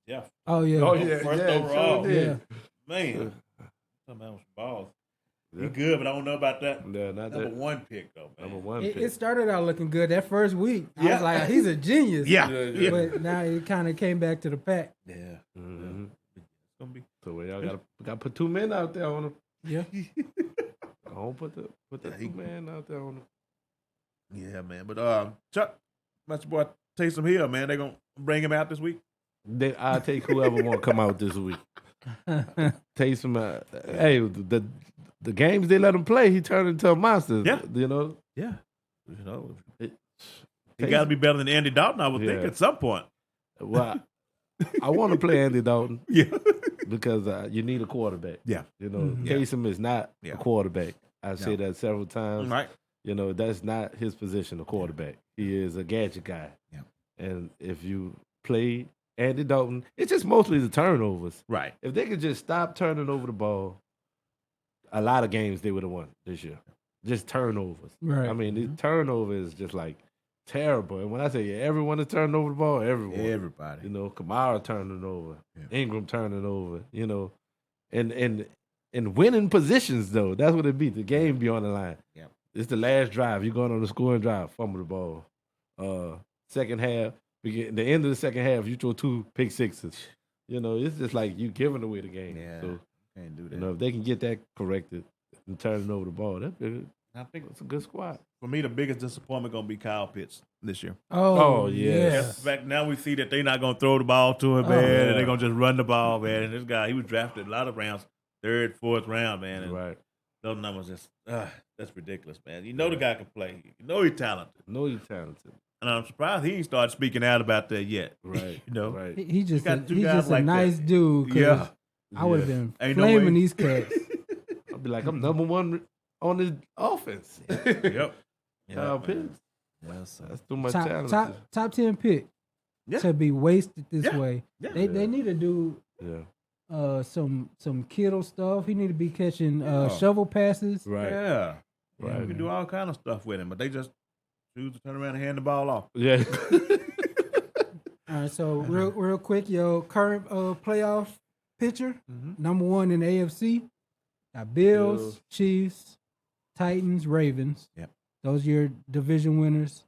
Yeah, Oh yeah. Oh yeah. First yeah, overall. Sure did. man. Something else balls. Yeah. He good, but I don't know about that Yeah, not number that 1 pick though, man. number 1 It pick. started out looking good that first week. I Yeah. was like, he's a genius. Yeah. But now it kind of came back to the pack. Yeah. Mhm. It's gonna be. So y'all gotta put 2 men out there on him. Yeah. I don't put the Yeah, he- 2 man out there on him. Yeah, man. But Chuck, my boy Taysom Hill, man, they gonna bring him out this week. I'll take whoever want to come out this week. Taysom, hey, the games they let him play, he turned into a monster. Yeah. You know. Yeah. You know, It- he got to be better than Andy Dalton, I would think, Yeah. at some point. Well, I want to play Andy Dalton Yeah. because you need a quarterback. Yeah. You know, Mhm. Yeah. Taysom is not Yeah. a quarterback. I say that several times. Right. You know, that's not his position, a quarterback. He is a gadget guy. Yeah. And if you play Andy Dalton, it's just mostly the turnovers. Right. If they could just stop turning over the ball, a lot of games they would have won this year. Just turnovers. Right. I mean, these turnovers is just like terrible. And when I say everyone is turning over the ball, everyone. Everybody. You know, Kamara turning over, Yeah. Ingram turning over, you know. And in winning positions though. That's what it be. The game be on the line. Yeah. It's the last drive. You're going on the scoring drive, fumble the ball. Second half, the end of the second half, you throw 2 pick sixes. It's just like you giving away the game. Yeah. So Can't do that. if they can get that corrected and turning over the ball, I think it's a good squad. for me, the biggest disappointment gonna be Kyle Pitts this year. Oh, yes. In fact, now we see that they're not gonna throw the ball to him, man, and they're gonna just run the ball, man. And this guy, he was drafted a lot of rounds, 3rd, 4th round, man. And Right. those numbers just that's ridiculous, man. The guy can play. He's talented. He's talented. And I'm surprised he ain't started speaking out about that yet. Right. Right. He just got two he's guys just a like nice that. dude. 'Cause Yeah. I would have been Ain't no way. flaming these cats. I'll be like, I'm number 1 on this offense. Yep. Kyle Pitts. Yes, That's too much talent. Top 10 pick to be wasted this way. Yeah. They need to do some Kittle stuff. He need to be catching shovel passes. Right. Yeah. Right. We can do all kind of stuff with him, but they just choose to turn around and hand the ball off. Yeah. All right, so real quick, your current playoff picture. Mm-hmm. Number 1 in the AFC. Got Bills, Chiefs, Titans, Ravens. Yep. Those are your division winners.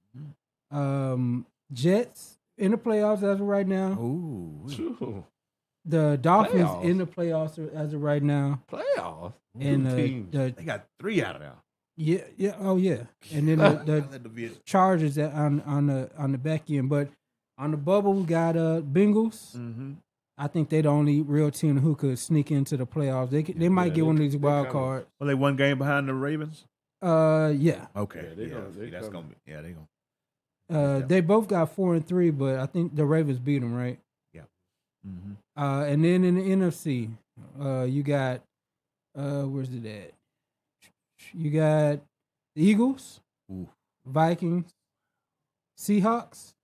Jets in the playoffs as of right now. Ooh. The Dolphins Playoffs? in the playoffs as of right now. Playoffs. And teams. They got 3 out of there. yeah. And then the That division. Chargers on the back end. But on the bubble, we got Bengals. Mm-hmm. I think they're the only real team who could sneak into the playoffs. They might get one of these wild cards. Well, they 1 game behind the Ravens. Yeah. Okay. Yeah, That's gonna be. Yeah, they gonna. They both got 4-3, but I think the Ravens beat them, right? Yeah. Mm-hmm. And then in the NFC, you got where's it at? You got the Eagles, Ooh. Vikings, Seahawks.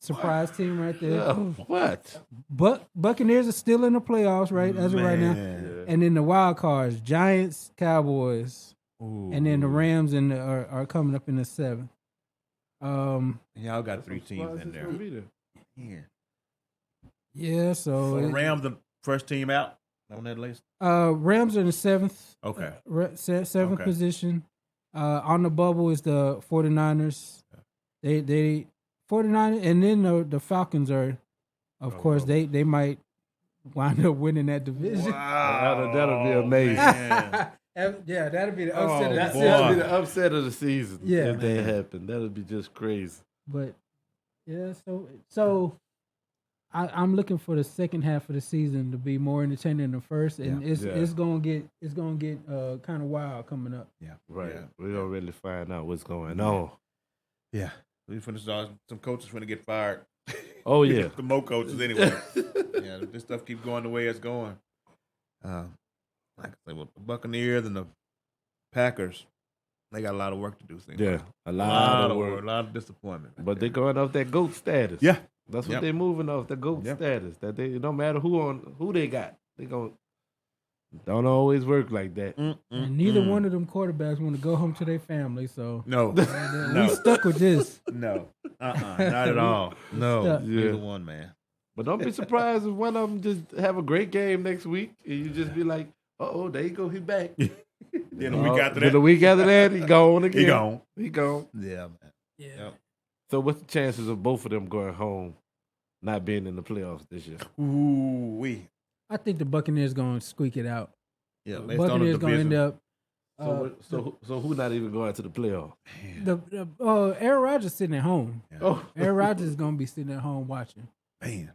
Surprise team right there. What? Buccaneers are still in the playoffs, right? As of right now. Yeah. And then the wild cards, Giants, Cowboys, Ooh. and then the Rams are coming up in the 7th. Y'all got 3 teams in there. Yeah. Yeah, So the so Rams, the first team out on that list. Rams are in the 7th. Okay. 7th Okay. position. On the bubble is the 49ers. They 49ers, and then the Falcons are, of course, they might wind up winning that division. Wow. That'll be amazing. Yeah, that'll be the upset of the That'll season. be the upset of the season. Yeah. If that happened, that'll be just crazy. But yeah, so I'm looking for the second half of the season to be more entertaining than the first, and it's gonna get kind of wild coming up. Yeah. Right. Yeah. We don't really find out what's going on. Yeah. We finished some coaches finna get fired. Oh yeah. The more coaches anyway. Yeah, if this stuff keeps going the way it's going. Like I say, with the Buccaneers and the Packers, they got a lot of work to do. Yeah, a lot of work. A lot of disappointment. But they're going off that GOAT status. Yeah. That's what they're moving off, the GOAT status. That it don't matter who they got. They don't always work like that. And neither one of them quarterbacks want to go home to their family, so No. we stuck with this. No. Not at all. No. Yeah. Neither one, man. But don't be surprised if one of them just have a great game next week and you just be like, there you go, he back. Then the week after that. The week after that, he gone again. He gone. He gone. Yeah, man. Yeah. Yep. So what's the chances of both of them going home, not being in the playoffs this year? Ooh, wee. I think the Buccaneers going to squeak it out. Yeah, based on the Buccaneers going to end division. up. So who not even going to the playoffs? Aaron Rodgers sitting at home. Yeah. Oh, Aaron Rodgers is going to be sitting at home watching, Man.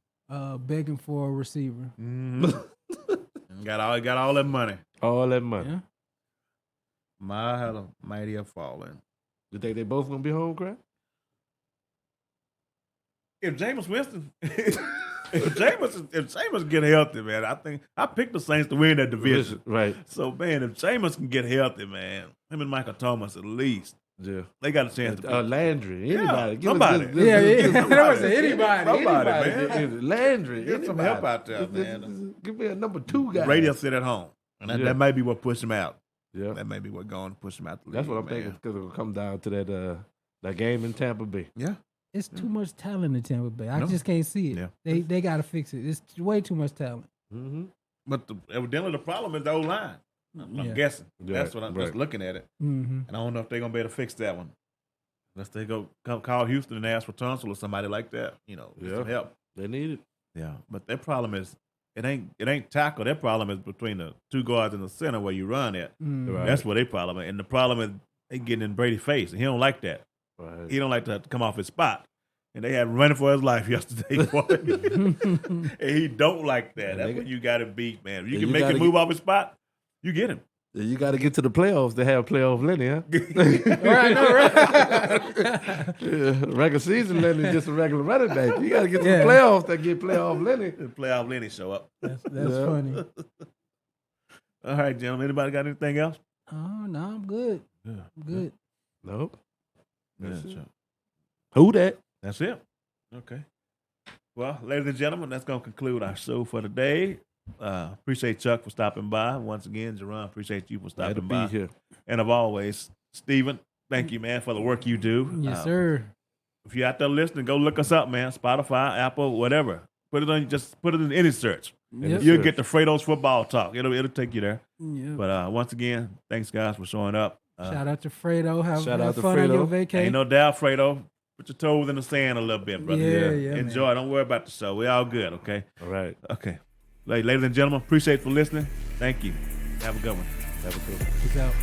begging for a receiver. Got all that money. all that money. Yeah. My how the mighty have fallen. You think they both gonna be home, crap? If Jameis Winston, if Jameis get healthy, man, I think I picked the Saints to win that division. Right. So man, if Jameis can get healthy, man, him and Michael Thomas at least, Yeah. they got a chance to. Landry. Yeah, Anybody. Give us somebody. this- Yeah, this- yeah. this- That was anybody. Somebody, Anybody. man. Landry. Get some anybody. help out there, man. Give me a number 2 guy. Radio sit at home, and that might be what pushed him out. Yeah. That may be what going to push him out. The That's league, what I'm thinking, because it'll come down to that game in Tampa Bay. Yeah. It's too much talent in Tampa Bay. I No. just can't see it. Yeah. They got to fix it. It's way too much talent. Mm-hmm. But evidently the problem is the O-line. I'm guessing. That's what I'm just looking at it. Mm-hmm. And I don't know if they're going to be able to fix that one. Unless they go call Houston and ask for Tunsil or somebody like that, get some help. They need it. Yeah, but their problem is it ain't tackle. Their problem is between the two guards in the center where you run at. Mm-hmm. Right. That's what their problem is. And the problem is they getting in Brady's face, and he don't like that. Right. He don't like to have to come off his spot. And they had running for his life yesterday. And he don't like that. That's what you got to beat, man. If you can make him move off his spot, you get him. You got to get to the playoffs to have playoff Lenny, huh? Right. Regular season Lenny is just a regular running back. You got to get to the playoffs to get playoff Lenny. The playoff Lenny show up. That's funny. All right, gentlemen. Anybody got anything else? Oh, no, I'm good. Yeah. I'm good. Nope. That's Who that? That's it. Okay. Well, ladies and gentlemen, that's going to conclude our show for today. Appreciate Chuck for stopping by. Once again, Jerron, appreciate you for stopping by. Here. And of always, Stephen, thank you, man, for the work you do. Yes, sir. If you're out there listening, go look us up, man. Spotify, Apple, whatever. Put it in any search. Yep. You'll get the Fredo's football talk. It'll take you there. Yep. But once again, thanks guys for showing up. Shout out to Fredo. Have to fun on Fredo. your vacation. Ain't no doubt, Fredo. Put your toes in the sand a little bit, brother. Yeah, Enjoy. man. Don't worry about the show. We all good, okay? All right. Okay. Ladies and gentlemen, appreciate you for listening. Thank you. Have a good one. Have a good one. Peace out.